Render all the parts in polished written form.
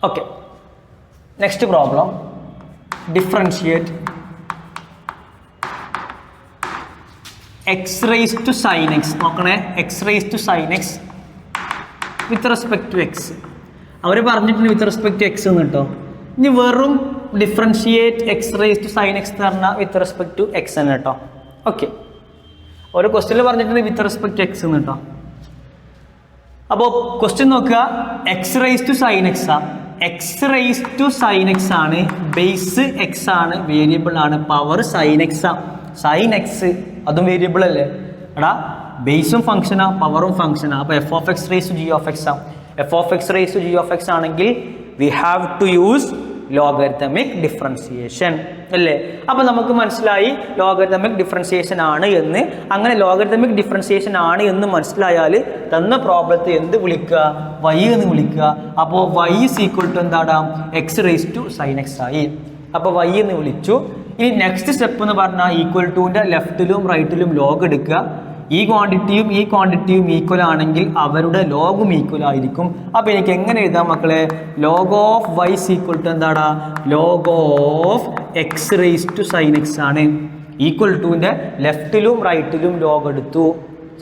Okay. Next problem. Differentiate x raised to sin x. നോക്കണേ, x raised to sin x with respect to x. അവർ പറഞ്ഞിട്ടുണ്ട് with respect to x എന്ന് കേട്ടോ. ഇനി വെറും differentiate x raise to sine x എന്ന് പറഞ്ഞാൽ വിത്ത് respect to x എന്ന് കേട്ടോ. ഓക്കെ, ഒരു ക്വസ്റ്റ്യനിൽ പറഞ്ഞിട്ടുണ്ട് വിത്ത് റെസ്പെക്ട് ടു എക്സ് എന്ന് കേട്ടോ. അപ്പോൾ ക്വസ്റ്റ്യൻ നോക്കുക, x raise to sine x ആ. X raise to sine x ആണ്, ബേസ് എക്സ് ആണ്, വേരിയബിൾ ആണ്, പവർ സൈൻ എക്സ് ആ. സൈൻ എക്സ് അതും വേരിയബിൾ അല്ലേ എടാ, ബേസും ഫംഗ്ഷനാ പവറും ഫംഗ്ഷനാ. അപ്പോൾ f of x raise to g of x ആ. F of x raise to g of x ആണെങ്കിൽ we have to use logarithmic differentiation അല്ലേ. അപ്പോൾ നമുക്ക് മനസ്സിലായി ലോഗരിതമിക് ഡിഫറൻസിയേഷൻ ആണ് എന്ന്. അങ്ങനെ ലോഗരിതമിക് ഡിഫറൻസിയേഷൻ ആണ് എന്ന് മനസ്സിലായാൽ തന്ന പ്രോബ്ലത്തെ എന്ത് വിളിക്കുക, വൈ എന്ന് വിളിക്കുക. അപ്പോൾ വൈ ഈസ് ഈക്വൽ ടു എന്താടാ, x raise to sine x ആയി. അപ്പോൾ വൈ എന്ന് വിളിച്ചു. ഇനി നെക്സ്റ്റ് സ്റ്റെപ്പ് എന്ന് പറഞ്ഞാൽ ഈക്വൽ ടുവിൻ്റെ ലെഫ്റ്റിലും റൈറ്റിലും ലോഗ് എടുക്കുക. ഈ ക്വാണ്ടിറ്റിയും ഈ ക്വാണ്ടിറ്റിയും ഈക്വൽ ആണെങ്കിൽ അവരുടെ ലോഗും ഈക്വൽ ആയിരിക്കും. അപ്പോൾ എനിക്ക് എങ്ങനെ എഴുതാം മക്കളെ, log of y equal to എന്താടാ, log of x raise to sine x ആണ്. ഈക്വൽ ടുവിൻ്റെ ലെഫ്റ്റിലും റൈറ്റിലും ലോഗ് എടുത്തു.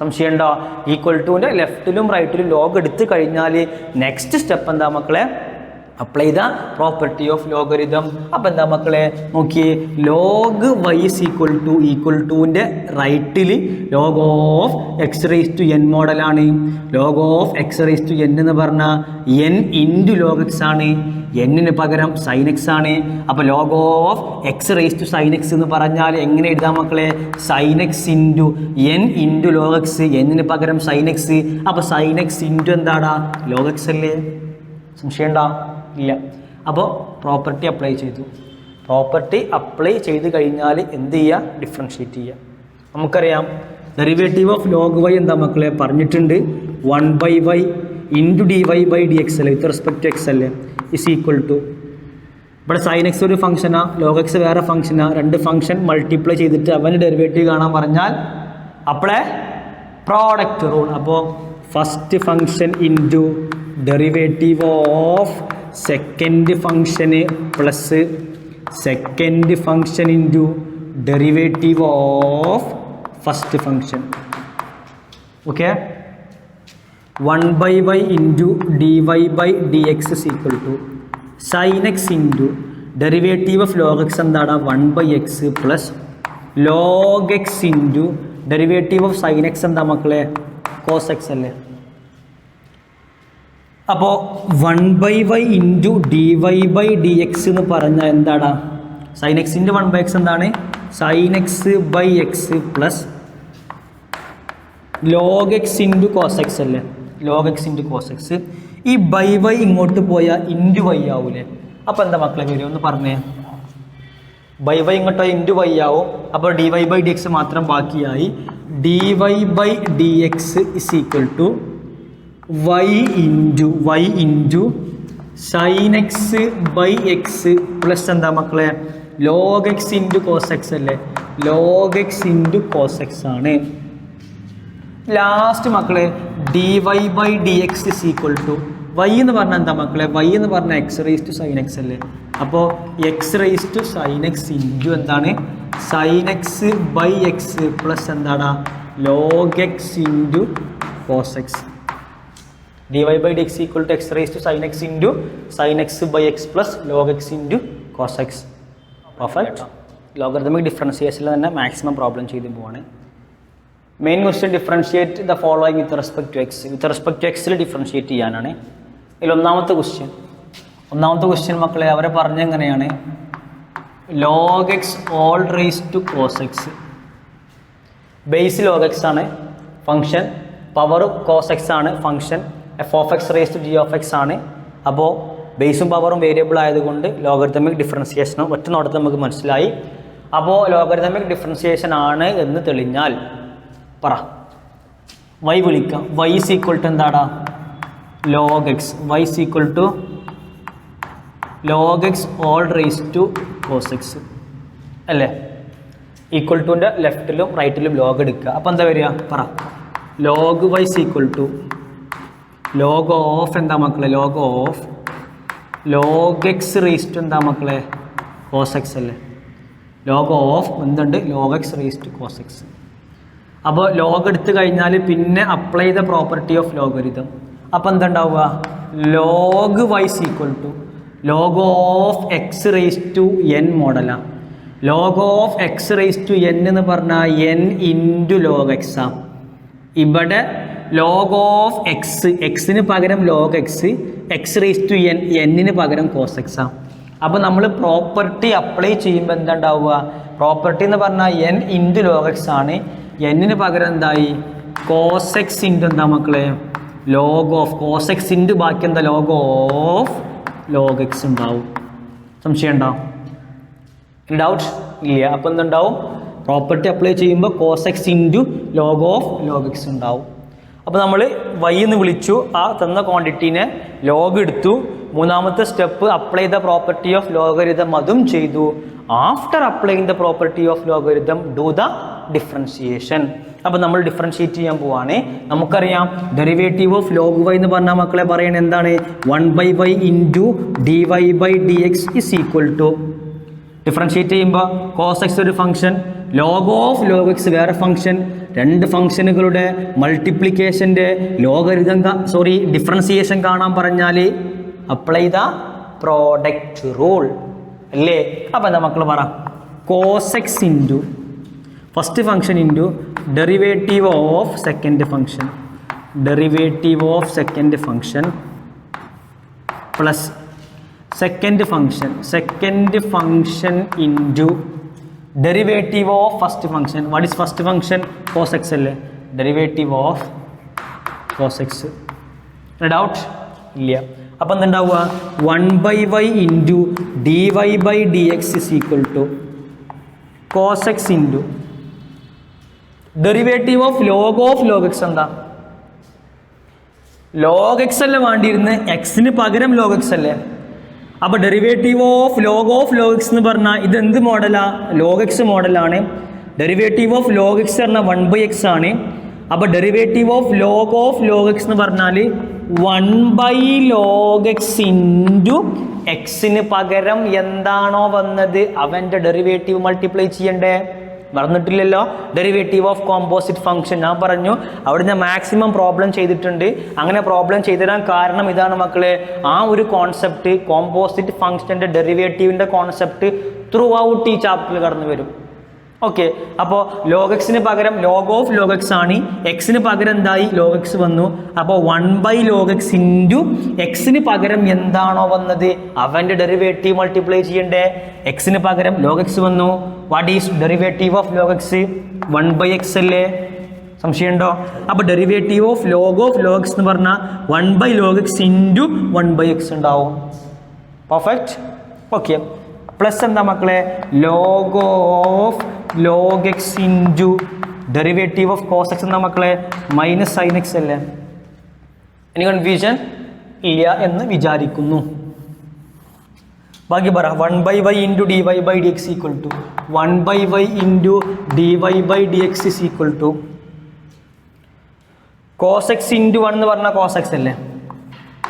സംശയം ഉണ്ടോ? ഈക്വൽ ടുവിൻ്റെ ലെഫ്റ്റിലും റൈറ്റിലും ലോഗ് എടുത്തു കഴിഞ്ഞാൽ നെക്സ്റ്റ് സ്റ്റെപ്പ് എന്താ മക്കളെ, apply the property of logarithm. അപ്പം എന്താ മക്കളെ നോക്കിയേ, ലോഗ് വൈ ഇസ് ഈക്വൽ ടുവിൻ്റെ റൈറ്റിൽ log of x raise to n മോഡലാണ്. Log of x raise to n എന്ന് പറഞ്ഞാൽ എൻ ഇൻറ്റു ലോഗ് എക്സ് ആണ്. എന്നിന് പകരം സൈൻ എക്സ് ആണ്. അപ്പോൾ log of x raise to sine x എന്ന് പറഞ്ഞാൽ എങ്ങനെ എഴുതാം മക്കളെ, sine x into n into log x, എന്നിന് പകരം സൈൻ എക്സ്. അപ്പോൾ സൈൻ എക്സ് ഇൻറ്റു എന്താടാ, ലോഗ് എക്സ് അല്ലേ. സംശയം ഉണ്ടോ? ഇല്ല. അപ്പോൾ പ്രോപ്പർട്ടി അപ്ലൈ ചെയ്തു. പ്രോപ്പർട്ടി അപ്ലൈ ചെയ്ത് കഴിഞ്ഞാൽ എന്ത് ചെയ്യുക, ഡിഫറൻഷ്യേറ്റ് ചെയ്യുക. നമുക്കറിയാം ഡെറിവേറ്റീവ് ഓഫ് ലോഗ് വൈ എന്താ മക്കളെ പറഞ്ഞിട്ടുണ്ട്, 1/y into d y by d x അല്ലേ, വിത്ത് റെസ്പെക്ട് ടു എക്സ് അല്ലേ, ഇസ് ഈക്വൽ ടു, ഇവിടെ സൈൻ എക്സ് ഒരു ഫംഗ്ഷനാ, ലോഗ് എക്സ് വേറെ ഫംഗ്ഷനാ. രണ്ട് ഫംഗ്ഷൻ മൾട്ടിപ്ലൈ ചെയ്തിട്ട് അവൻ്റെ ഡെറിവേറ്റീവ് കാണാൻ പറഞ്ഞാൽ അപ്പോഴേ പ്രോഡക്റ്റ് റൂൾ. അപ്പോൾ first function into derivative of second ഫംഗ്ഷന് plus second function into derivative of first function. Okay, 1/y into d y by d x is equal to sine x into derivative of log x എന്താണ് 1/x plus log x into derivative of sine x എന്താ മക്കളെ, cos x അല്ലേ. അപ്പോൾ 1/y into d y by d x എന്ന് പറഞ്ഞാൽ എന്താടാ, sine x into 1/x എന്താണ്, sine x by x plus log x into cos x അല്ലേ, log x into cos x. ഈ ബൈ വൈ ഇങ്ങോട്ട് പോയാൽ ഇൻറ്റു വൈ ആവൂലേ. അപ്പോൾ എന്താ മക്കളെ വരും ഒന്ന് പറഞ്ഞേ, ബൈ വൈ ഇങ്ങോട്ടോ ഇൻറ്റു വൈ ആവും. അപ്പോൾ d y by d x മാത്രം ബാക്കിയായി. D y by d x is equal to y into sine x by x plus എന്താ മക്കളെ, log x into cos x അല്ലേ, log x into cos x ആണ്. Last മക്കളെ d y by d x is equal to, y എന്ന് പറഞ്ഞാൽ എന്താ മക്കളെ, y എന്ന് പറഞ്ഞാൽ x raise to sine x അല്ലേ. അപ്പോൾ x raise to sine x into എന്താണ്, sine x by x plus എന്താടാ, log x into cos x. D y by d x equal to x raise to sine x into sine x by x plus log x into cos x. Perfect. Logarithmic ഡിഫറൻസിയേഷനിൽ തന്നെ maximum problem ചെയ്ത് പോവാണ്. Main question differentiate the following with respect to x. With respect to എക്സിൽ differentiate ചെയ്യാനാണ്. ഇതിൽ ഒന്നാമത്തെ question മക്കളെ അവരെ പറഞ്ഞെങ്ങനെയാണ്, log x all raise to cos x. Base log x ആണ് ഫംഗ്ഷൻ, പവർ കോസ് എക്സ് ആണ് function, f of x raise to g of x ആണ്. അപ്പോൾ ബേസും പവറും വേരിയബിൾ ആയതുകൊണ്ട് ലോഗരിതമിക് ഡിഫറൻസിയേഷനും ഒറ്റ നോട്ടത്തിൽ നമുക്ക് മനസ്സിലായി. അപ്പോൾ ലോഗരിതമിക് ഡിഫറൻസിയേഷൻ ആണ് എന്ന് തെളിഞ്ഞാൽ പറ, വൈ വിളിക്കാം. വൈ ഈസ് ഈക്വൽ ടു എന്താടാ, log x. Y is equal to log x all raise to cos x അല്ലേ. ഈക്വൽ ടുവിൻ്റെ ലെഫ്റ്റിലും റൈറ്റിലും ലോഗ് എടുക്കുക. അപ്പോൾ എന്താ വരിക പറ, log y is equal to log of എന്താ മക്കളെ, log of log x raised എന്താ മക്കളെ കോസ് എക്സ് അല്ലേ, ലോഗ് ഓഫ് എന്തുണ്ട് log x raised cos x. അപ്പോൾ ലോഗ് എടുത്തു കഴിഞ്ഞാൽ പിന്നെ apply the property of logarithm. അപ്പോൾ എന്തുണ്ടാവുക log y's equal to log of x raise to n മോഡലാണ്. Log of x raise to n എന്ന് പറഞ്ഞാൽ എൻ ഇൻറ്റു ലോഗ് എക്സാ. ഇവിടെ ലോഗ് ഓഫ് എക്സ് എക്സിന് പകരം log x, x raise to n എന്നിന് പകരം കോസ് എക്സാ. അപ്പോൾ നമ്മൾ പ്രോപ്പർട്ടി അപ്ലൈ ചെയ്യുമ്പോൾ എന്താ ഉണ്ടാവുക, പ്രോപ്പർട്ടി എന്ന് പറഞ്ഞാൽ എൻ ഇൻറ്റു ലോഗ് എക്സ് ആണ്, എന്നിന് പകരം എന്തായി കോസ് എക്സ് ഇൻറ്റു എന്താ മക്കളെ log of cos x into ബാക്കി എന്താ ലോഗ് ഓഫ് ലോഗ് എക്സ് ഉണ്ടാവും. സംശയം ഉണ്ടാവും? ഡൗട്ട് ഇല്ല. അപ്പോൾ എന്തുണ്ടാവും പ്രോപ്പർട്ടി അപ്ലൈ ചെയ്യുമ്പോൾ cos x into log of log x ഉണ്ടാവും. അപ്പോൾ നമ്മൾ വൈ എന്ന് വിളിച്ചു, ആ തന്ന ക്വാണ്ടിറ്റീനെ ലോഗ് എടുത്തു. മൂന്നാമത്തെ step apply the property of logarithm, അതും ചെയ്തു. After applying the property of logarithm do the differentiation. അപ്പോൾ നമ്മൾ ഡിഫറൻഷിയേറ്റ് ചെയ്യാൻ പോവാണ്. നമുക്കറിയാം ഡെറിവേറ്റീവ് ഓഫ് ലോഗ് വൈ എന്ന് പറഞ്ഞാൽ മക്കളെ പറയണ എന്താണ് 1/y into d y by d x is equal to, differentiate ചെയ്യുമ്പോൾ കോസ് എക്സ് ഒരു function, log of log x വേറെ ഫംഗ്ഷൻ, രണ്ട് ഫംഗ്ഷനുകളുടെ മൾട്ടിപ്ലിക്കേഷൻ്റെ ലോഗരിതം ഡിഫറൻസിയേഷൻ കാണാൻ പറഞ്ഞാൽ അപ്ലൈ ദ പ്രോഡക്റ്റ് റൂൾ അല്ലേ. അപ്പോൾ എന്താ മക്കൾ പറ cos x into first function into derivative of second function, derivative of second function plus second function into derivative of first function. What is first function cos x അല്ലേ, derivative of cos x. Doubt ഇല്ല. അപ്പം എന്തുണ്ടാവുക 1/y into d y by d x is equal to cos x into derivative of log x. എന്താ log x അല്ലേ വേണ്ടിയിരുന്ന്, എക്സിന് പകരം log x അല്ലേ. അപ്പോൾ ഡെറിവേറ്റീവ് ഓഫ് ലോഗ് എക്സ് എന്ന് പറഞ്ഞാൽ ഇത് എന്ത് മോഡലാണ്, ലോഗ് എക്സ് മോഡലാണ്. ഡെറിവേറ്റീവ് ഓഫ് ലോഗ് എക്സ് പറഞ്ഞാൽ 1/x ആണ്. അപ്പോൾ ഡെറിവേറ്റീവ് ഓഫ് ലോഗ് എക്സ് എന്ന് പറഞ്ഞാൽ 1/log x ഇൻറ്റു എക്സിന് പകരം എന്താണോ വന്നത് അവൻ്റെ ഡെറിവേറ്റീവ് മൾട്ടിപ്ലൈ ചെയ്യണ്ടേ. മറന്നിട്ടില്ലല്ലോ. ഡെറിവേറ്റീവ് ഓഫ് കോമ്പോസിറ്റ് ഫംഗ്ഷൻ ഞാൻ പറഞ്ഞു, അവിടെ ഞാൻ മാക്സിമം പ്രോബ്ലം ചെയ്തിട്ടുണ്ട്. അങ്ങനെ പ്രോബ്ലം ചെയ്തിടാൻ കാരണം ഇതാണ് മക്കളെ, ആ ഒരു കോൺസെപ്റ്റ് കോമ്പോസിറ്റ് ഫംഗ്ഷൻ്റെ ഡെറിവേറ്റീവിൻ്റെ കോൺസെപ്റ്റ് ത്രൂ ഔട്ട് ഈ ചാപ്റ്ററിൽ കടന്നു വരും. ഓക്കെ. അപ്പോൾ ലോഗ് എക്സിന് പകരം ലോഗ് ഓഫ് ലോഗ് എക്സ് ആണ്, എക്സിന് പകരം എന്തായി ലോഗ് എക്സ് വന്നു. അപ്പോൾ 1/log x ഇൻറ്റു എക്സിന് പകരം എന്താണോ വന്നത് അവൻ്റെ ഡെറിവേറ്റീവ് മൾട്ടിപ്ലൈ ചെയ്യണ്ടേ. എക്സിന് പകരം ലോഗ് എക്സ് വന്നു. What is derivative of log X 1/x അല്ലേ. സംശയമുണ്ടോ? അപ്പോൾ ഡെറിവേറ്റീവ് ഓഫ് ലോഗ് എക്സ് എന്ന് പറഞ്ഞാൽ 1/log x ഇൻറ്റു 1/x ഉണ്ടാവും. പെർഫെക്റ്റ്. ഓക്കെ. പ്ലസ് എന്താ മക്കളെ log of log x into derivative of cos x എന്താ മക്കളെ മൈനസ് സൈൻ എക്സ് അല്ലേ. ഇനി കൺഫ്യൂഷൻ ഇല്ല എന്ന് വിചാരിക്കുന്നു. ബാക്കി പറ 1/y into d y by d x equal to 1/y into d y by d x is equal to cos x into 1 എന്ന് പറഞ്ഞാൽ കോസ് എക്സ് അല്ലേ.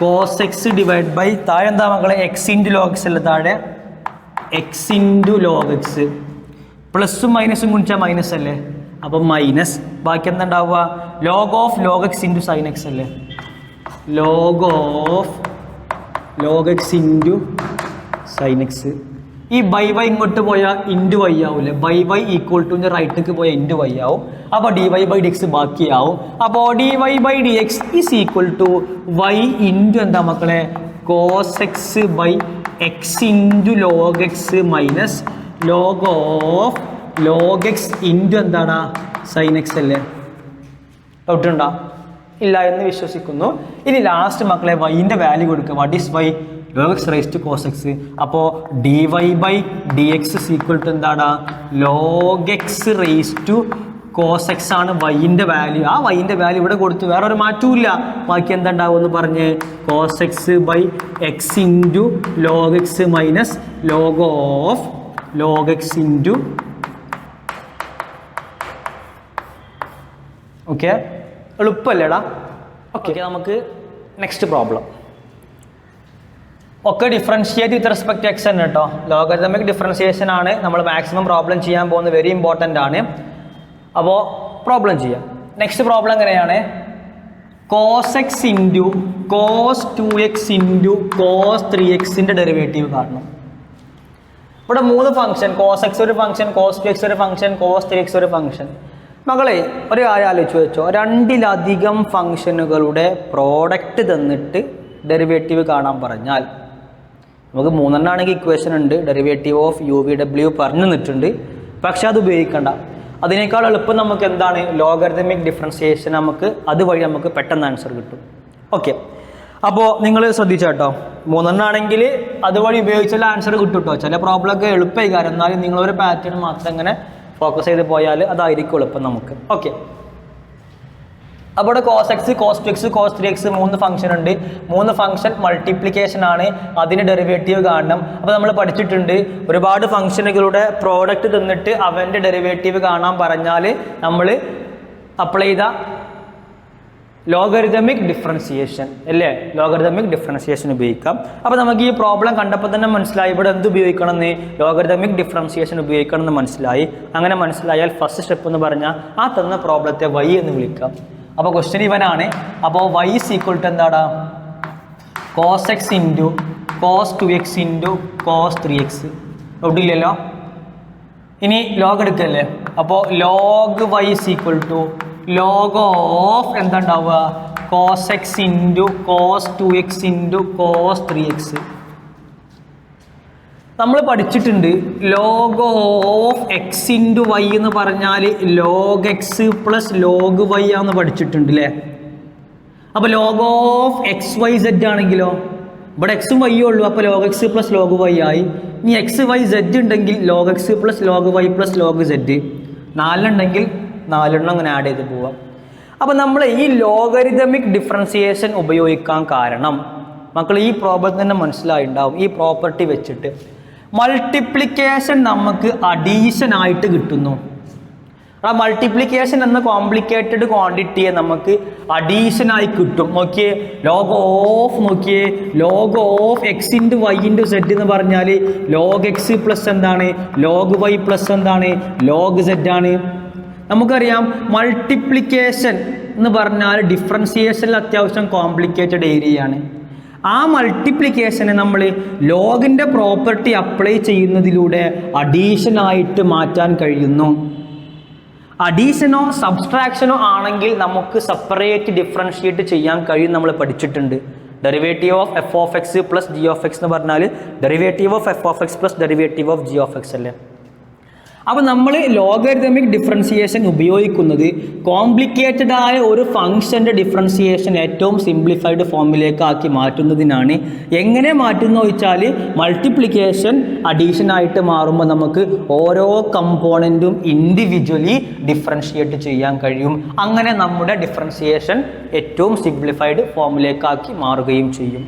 കോസ് എക്സ് ഡിവൈഡ് ബൈ താഴെ എന്താ മക്കളെ എക്സ് ഇൻറ്റു ലോഗ് എക്സ് അല്ലേ, താഴെ X into log X പ്ലസും മൈനസും ഗുണിച്ചാൽ മൈനസ് അല്ലേ. അപ്പം മൈനസ് ബാക്കി എന്താ ഉണ്ടാവുക log of log x into sine x അല്ലേ. Log of log x into sine x. ഈ ബൈ വൈ ഇങ്ങോട്ട് പോയാൽ ഇൻറ്റു വൈ ആവില്ലേ. ബൈ വൈ ഈക്വൽ ടു റൈറ്റിലേക്ക് പോയാൽ ഇൻറ്റു വൈ ആവും. അപ്പോൾ d y by d x ബാക്കിയാവും. അപ്പോൾ d y by d x is equal to y into എന്താ മക്കളെ cos x by x into log x minus log of log x into എന്താണ് sine x അല്ലേ. Doubt ഉണ്ടോ? ഇല്ല എന്ന് വിശ്വസിക്കുന്നു. ഇനി ലാസ്റ്റ് മക്കളെ വൈൻ്റെ വാല്യൂ കൊടുക്കുക. What is y log x raise to cos x. അപ്പോൾ d y by d x equal to എന്താണ് log x raise to cos x ആണ് വൈൻ്റെ വാല്യൂ. ആ വൈൻ്റെ വാല്യൂ ഇവിടെ കൊടുത്തു, വേറെ ഒരു മാറ്റവും ഇല്ല. ബാക്കി എന്താ ഉണ്ടാവുമെന്ന് പറഞ്ഞ് cos x by x into log x minus log of log x into. Okay, എളുപ്പമല്ലേടാ? ഓക്കെ, നമുക്ക് നെക്സ്റ്റ് പ്രോബ്ലം. ഒക്കെ ഡിഫറൻഷിയേറ്റ് വിത്ത് റെസ്പെക്ട് എക്സ് തന്നെ കേട്ടോ. ലോഗരിതമിക് ഡിഫറൻസിയേഷൻ ആണ് നമ്മൾ മാക്സിമം പ്രോബ്ലം ചെയ്യാൻ പോകുന്നത്, വെരി ഇമ്പോർട്ടൻ്റ് ആണ്. അപ്പോൾ പ്രോബ്ലം ചെയ്യാം. നെക്സ്റ്റ് പ്രോബ്ലം എങ്ങനെയാണ്? Cos x into cos 2x into cos 3x derivative കാണണം. ഇവിടെ 3 ഫംഗ്ഷൻ, കോസ് എക്സ് ഒരു ഫംഗ്ഷൻ, കോസ് 2x ഒരു ഫംഗ്ഷൻ, കോസ് 3x ഒരു ഫംഗ്ഷൻ. മകളെ ഒരു കാര്യം ആലോചിച്ച് വെച്ചോ, 2-ലധികം ഫംഗ്ഷനുകളുടെ പ്രോഡക്റ്റ് തന്നിട്ട് ഡെറിവേറ്റീവ് കാണാൻ പറഞ്ഞാൽ, നമുക്ക് 3 ആണെങ്കിൽ ഇക്വേഷൻ ഉണ്ട്, ഡെറിവേറ്റീവ് ഓഫ് UVW പറഞ്ഞു തന്നിട്ടുണ്ട്, പക്ഷെ അത് ഉപയോഗിക്കണ്ട. അതിനേക്കാൾ എളുപ്പം നമുക്ക് എന്താണ്, ലോഗരിതമിക് ഡിഫറൻസിയേഷൻ, നമുക്ക് അതുവഴി നമുക്ക് പെട്ടെന്ന് ആൻസർ കിട്ടും. ഓക്കെ, അപ്പോൾ നിങ്ങൾ ശ്രദ്ധിച്ചാട്ടോ, 3 ആണെങ്കിൽ അതുവഴി ഉപയോഗിച്ചാൽ ആൻസർ കിട്ടും കേട്ടോ. ചില പ്രോബ്ലമൊക്കെ എളുപ്പമായി, കാരണം എന്നാലും നിങ്ങളൊരു പാറ്റേൺ മാത്രം ഇങ്ങനെ ഫോക്കസ് ചെയ്ത് പോയാൽ അതായിരിക്കും എളുപ്പം നമുക്ക്. ഓക്കെ, അപ്പോൾ ഇവിടെ cos x, cos 2x, cos 3x 3 function ഉണ്ട്. 3 ഫംഗ്ഷൻ മൾട്ടിപ്ലിക്കേഷൻ ആണ്, അതിന് ഡെറിവേറ്റീവ് കാണണം. അപ്പോൾ നമ്മൾ പഠിച്ചിട്ടുണ്ട്, ഒരുപാട് ഫംഗ്ഷനുകളുടെ പ്രോഡക്റ്റ് തന്നിട്ട് അവൻ്റെ ഡെറിവേറ്റീവ് കാണാൻ പറഞ്ഞാൽ നമ്മൾ അപ്ലൈ ചെയ്ത ലോഗരിതമിക് ഡിഫറൻസിയേഷൻ അല്ലേ, ലോഗരിതമിക് ഡിഫറൻസിയേഷൻ ഉപയോഗിക്കാം. അപ്പോൾ നമുക്ക് ഈ പ്രോബ്ലം കണ്ടപ്പോൾ തന്നെ മനസ്സിലായി ഇവിടെ എന്ത് ഉപയോഗിക്കണമെന്ന്, ലോഗരിതമിക് ഡിഫറൻസിയേഷൻ ഉപയോഗിക്കണം എന്ന് മനസ്സിലായി. അങ്ങനെ മനസ്സിലായാൽ ഫസ്റ്റ് സ്റ്റെപ്പ് എന്ന് പറഞ്ഞാൽ ആ തന്ന പ്രോബ്ലത്തെ y എന്ന് വിളിക്കാം. അപ്പോൾ ക്വസ്റ്റ്യൻ ഇവനാണ്. അപ്പോൾ y = എന്താടാ, cos x into cos 2x into cos 3x. ഒട്ടില്ലല്ലോ, ഇനി ലോഗ് എടുക്കല്ലേ. അപ്പോൾ ലോഗ് y = ലോഗ് ഓഫ് എന്താ ഉണ്ടാവുക, cos x into cos 2x into cos 3x. നമ്മൾ പഠിച്ചിട്ടുണ്ട് log of x into y എന്ന് പറഞ്ഞാൽ log x plus log y ആണെന്ന് പഠിച്ചിട്ടുണ്ട് അല്ലേ. അപ്പോൾ log of x y z ആണെങ്കിലോ, ഇവിടെ എക്സും വൈയും ഉള്ളൂ, അപ്പോൾ log x plus log y ആയി. ഇനി എക്സ് വൈ സെഡ് ഉണ്ടെങ്കിൽ log x plus log y plus log z, 4 ഉണ്ടെങ്കിൽ 4 അങ്ങനെ ആഡ് ചെയ്ത് പോവാം. അപ്പോൾ നമ്മൾ ഈ ലോഗരിതമിക് ഡിഫറൻസിയേഷൻ ഉപയോഗിക്കാൻ കാരണം മക്കൾ ഈ പ്രോബ്ലം തന്നെ മനസ്സിലായിട്ടുണ്ടാവും. ഈ പ്രോപ്പർട്ടി വെച്ചിട്ട് മൾട്ടിപ്ലിക്കേഷൻ നമുക്ക് അഡീഷൻ ആയിട്ട് കിട്ടുന്നു. ആ മൾട്ടിപ്ലിക്കേഷൻ എന്ന കോംപ്ലിക്കേറ്റഡ് ക്വാണ്ടിറ്റിയെ നമുക്ക് അഡീഷനായി കിട്ടും. നോക്കിയേ, ലോഗ് ഓഫ് നോക്കിയേ, log of x into y into z എന്ന് പറഞ്ഞാൽ ലോഗ് എക്സ് പ്ലസ് എന്താണ്, ലോഗ് വൈ പ്ലസ് എന്താണ്, ലോഗ് സെഡ് ആണ്. നമുക്കറിയാം മൾട്ടിപ്ലിക്കേഷൻ എന്ന് പറഞ്ഞാൽ ഡിഫറൻസിയേഷനിൽ അത്യാവശ്യം കോംപ്ലിക്കേറ്റഡ് ഏരിയയാണ്. ആ മൾട്ടിപ്ലിക്കേഷനെ നമ്മൾ ലോഗിൻ്റെ പ്രോപ്പർട്ടി അപ്ലൈ ചെയ്യുന്നതിലൂടെ അഡീഷനായിട്ട് മാറ്റാൻ കഴിയുന്നു. അഡീഷനോ സബ്സ്ട്രാക്ഷനോ ആണെങ്കിൽ നമുക്ക് സെപ്പറേറ്റ് ഡിഫറൻഷിയേറ്റ് ചെയ്യാൻ കഴിയും, നമ്മൾ പഠിച്ചിട്ടുണ്ട്. Derivative of f of x plus g of X എന്ന് പറഞ്ഞാൽ derivative of f of x plus derivative of g of x അല്ലേ. അപ്പോൾ നമ്മൾ ലോഗരിതമിക് ഡിഫറൻസിയേഷൻ ഉപയോഗിക്കുന്നത് കോംപ്ലിക്കേറ്റഡ് ആയ ഒരു ഫംഗ്ഷൻ്റെ ഡിഫറൻസിയേഷൻ ഏറ്റവും സിംപ്ലിഫൈഡ് ഫോമിലേക്ക് ആക്കി മാറ്റുന്നതിനാണ്. എങ്ങനെ മാറ്റുന്ന വെച്ചാൽ മൾട്ടിപ്ലിക്കേഷൻ അഡീഷനായിട്ട് മാറുമ്പോൾ നമുക്ക് ഓരോ കമ്പോണൻറ്റും ഇൻഡിവിജ്വലി ഡിഫറൻഷിയേറ്റ് ചെയ്യാൻ കഴിയും. അങ്ങനെ നമ്മുടെ ഡിഫറൻസിയേഷൻ ഏറ്റവും സിംപ്ലിഫൈഡ് ഫോമിലേക്കാക്കി മാറുകയും ചെയ്യും.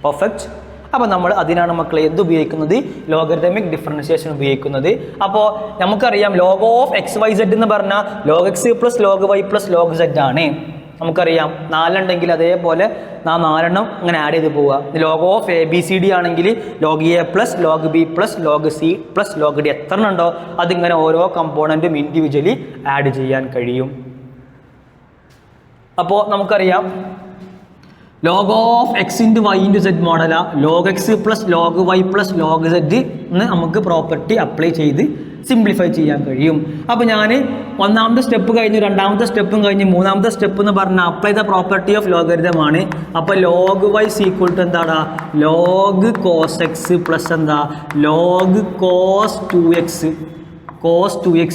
പെർഫെക്റ്റ്. അപ്പോൾ നമ്മൾ അതിനാണ് മക്കളെ എന്ത് ഉപയോഗിക്കുന്നത്, ലോഗരിതമിക് ഡിഫറൻസിയേഷൻ ഉപയോഗിക്കുന്നത്. അപ്പോൾ നമുക്കറിയാം log of x y z എന്ന് പറഞ്ഞാൽ log x plus log y plus log z ആണ്. നമുക്കറിയാം 4 ഉണ്ടെങ്കിൽ അതേപോലെ 4 അങ്ങനെ ആഡ് ചെയ്ത് പോവുക. Log of A B C D ആണെങ്കിൽ log A plus log B plus log C plus log D എത്ര ഉണ്ടോ അതിങ്ങനെ ഓരോ കമ്പോണൻറ്റും ഇൻഡിവിജ്വലി ആഡ് ചെയ്യാൻ കഴിയും. അപ്പോൾ നമുക്കറിയാം log of x into y into zed മോഡല log x plus log y plus log zed എന്ന് നമുക്ക് പ്രോപ്പർട്ടി അപ്ലൈ ചെയ്ത് സിംപ്ലിഫൈ ചെയ്യാൻ കഴിയും. അപ്പോൾ ഞാൻ ഒന്നാമത്തെ സ്റ്റെപ്പ് കഴിഞ്ഞു, രണ്ടാമത്തെ സ്റ്റെപ്പും കഴിഞ്ഞ് മൂന്നാമത്തെ സ്റ്റെപ്പ് എന്ന് പറഞ്ഞാൽ apply the property of logarithm ആണ്. അപ്പോൾ ലോഗ് വൈ ഈക്വൽ ടു എന്താണ്, ലോഗ് കോസ് എക്സ് പ്ലസ് എന്താ log cos 2x cos 2x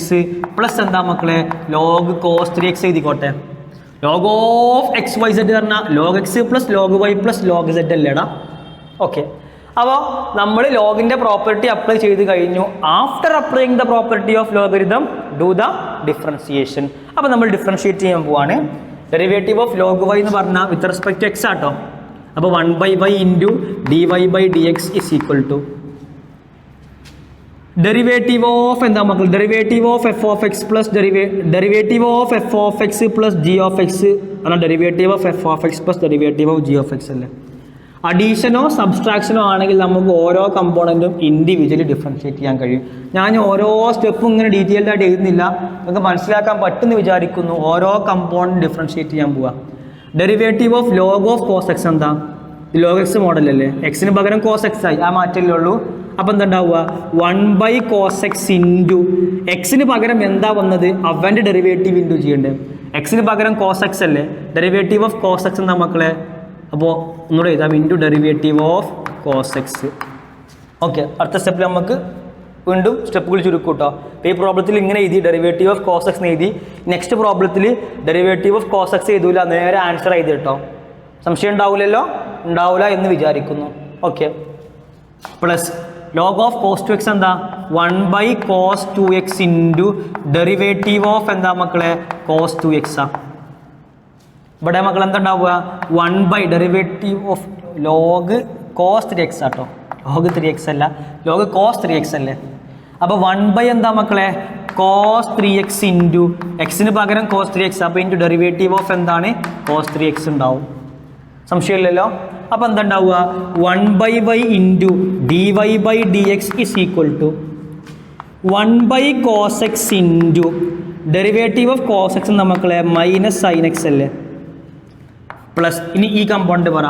plus എന്താ മക്കളെ ലോഗ് കോസ് 3x എഴുതിക്കോട്ടെ. Log of x y zed പറഞ്ഞാൽ log x plus log y plus log zed അല്ലേടാ. Okay, അപ്പോൾ നമ്മൾ ലോഗിൻ്റെ പ്രോപ്പർട്ടി അപ്ലൈ ചെയ്ത് കഴിഞ്ഞു. After applying the property of logarithm do the differentiation. അപ്പോൾ നമ്മൾ ഡിഫറൻഷിയേറ്റ് ചെയ്യാൻ പോവാണ്. ഡെറിവേറ്റീവ് ഓഫ് ലോഗ് വൈ എന്ന് പറഞ്ഞാൽ വിത്ത് റെസ്പെക്ട് ടു എക്സ് ആട്ടോ. അപ്പോൾ 1/y into d y by d x is equal to derivative of എന്താ മക്കൾ, derivative of f of x plus derivative of f of x plus g of x അല്ല, derivative of f of x plus derivative of g of x അല്ലേ. അഡീഷനോ സബ്സ്ട്രാക്ഷനോ ആണെങ്കിൽ നമുക്ക് ഓരോ കമ്പോണൻറ്റും individually differentiate ചെയ്യാൻ കഴിയും. ഞാൻ ഓരോ സ്റ്റെപ്പും ഇങ്ങനെ ഡീറ്റെയിൽഡ് ആയിട്ട് എഴുതുന്നില്ല, നിങ്ങൾക്ക് മനസ്സിലാക്കാൻ പറ്റുമെന്ന് വിചാരിക്കുന്നു. ഓരോ കമ്പോണൻറ്റ് ഡിഫറൻഷിയേറ്റ് ചെയ്യാൻ പോവുക. Derivative of log of cos x എന്താ? ലോഗ് എക്സ് മോഡലല്ലേ, എക്സിന് പകരം കോസ് എക്സ് ആയി, ആ മാറ്റല്ലേ ഉള്ളൂ. അപ്പം എന്തുണ്ടാവുക? 1 cos x ഇൻറ്റു എക്സിന് പകരം എന്താ വന്നത്? അവൻ്റെ ഡെറിവേറ്റീവ് ഇൻറ്റു ചെയ്യേണ്ടത്. എക്സിന് പകരം കോസ് എക്സ് അല്ലേ, ഡെറിവേറ്റീവ് ഓഫ് കോസ് എക്സ് എന്താ മക്കളെ? അപ്പോൾ ഒന്നുകൂടെ എഴുതാം, into derivative of cos x. Okay, അടുത്ത സ്റ്റെപ്പിൽ നമുക്ക് വീണ്ടും സ്റ്റെപ്പുകൾ ചുരുക്കും കേട്ടോ. അപ്പോൾ ഈ പ്രോബ്ലത്തിൽ ഇങ്ങനെ എഴുതി ഡെറിവേറ്റീവ് ഓഫ് കോസ് എക്സ് എഴുതി. നെക്സ്റ്റ് പ്രോബ്ലത്തിൽ ഡെറിവേറ്റീവ് ഓഫ് കോസ് എക്സ് എഴുതൂല, നേരെ ആൻസർ എഴുതി കേട്ടോ. സംശയം ഉണ്ടാവില്ലല്ലോ? ഉണ്ടാവില്ല എന്ന് വിചാരിക്കുന്നു. Okay, plus log of cos two x എന്താ? 1 cos 2x into derivative of എന്താ മക്കളെ? കോസ് 2x ആ. ഇവിടെ മക്കൾ എന്താ ഉണ്ടാവുക? 1 derivative of log cos 3x ആട്ടോ. ലോഗ് 3x അല്ല, ലോഗ് കോസ് 3x അല്ലേ. അപ്പോൾ 1 എന്താ മക്കളെ? കോസ് 3x ഇൻറ്റു എക്സിന് പകരം കോസ് 3x. അപ്പോൾ ഇൻറ്റു ഡെറിവേറ്റീവ് ഓഫ് എന്താണ്? കോസ് 3x ഉണ്ടാവും. സംശയമില്ലല്ലോ? അപ്പോൾ എന്താ ഉണ്ടാവുക? 1/y into dy/dx is equal to 1 cos x into derivative of cos x മക്കളെ മൈനസ് സൈൻ എക്സ് അല്ലേ, പ്ലസ് ഇനി ഈ കമ്പോണൻറ്റ് പറ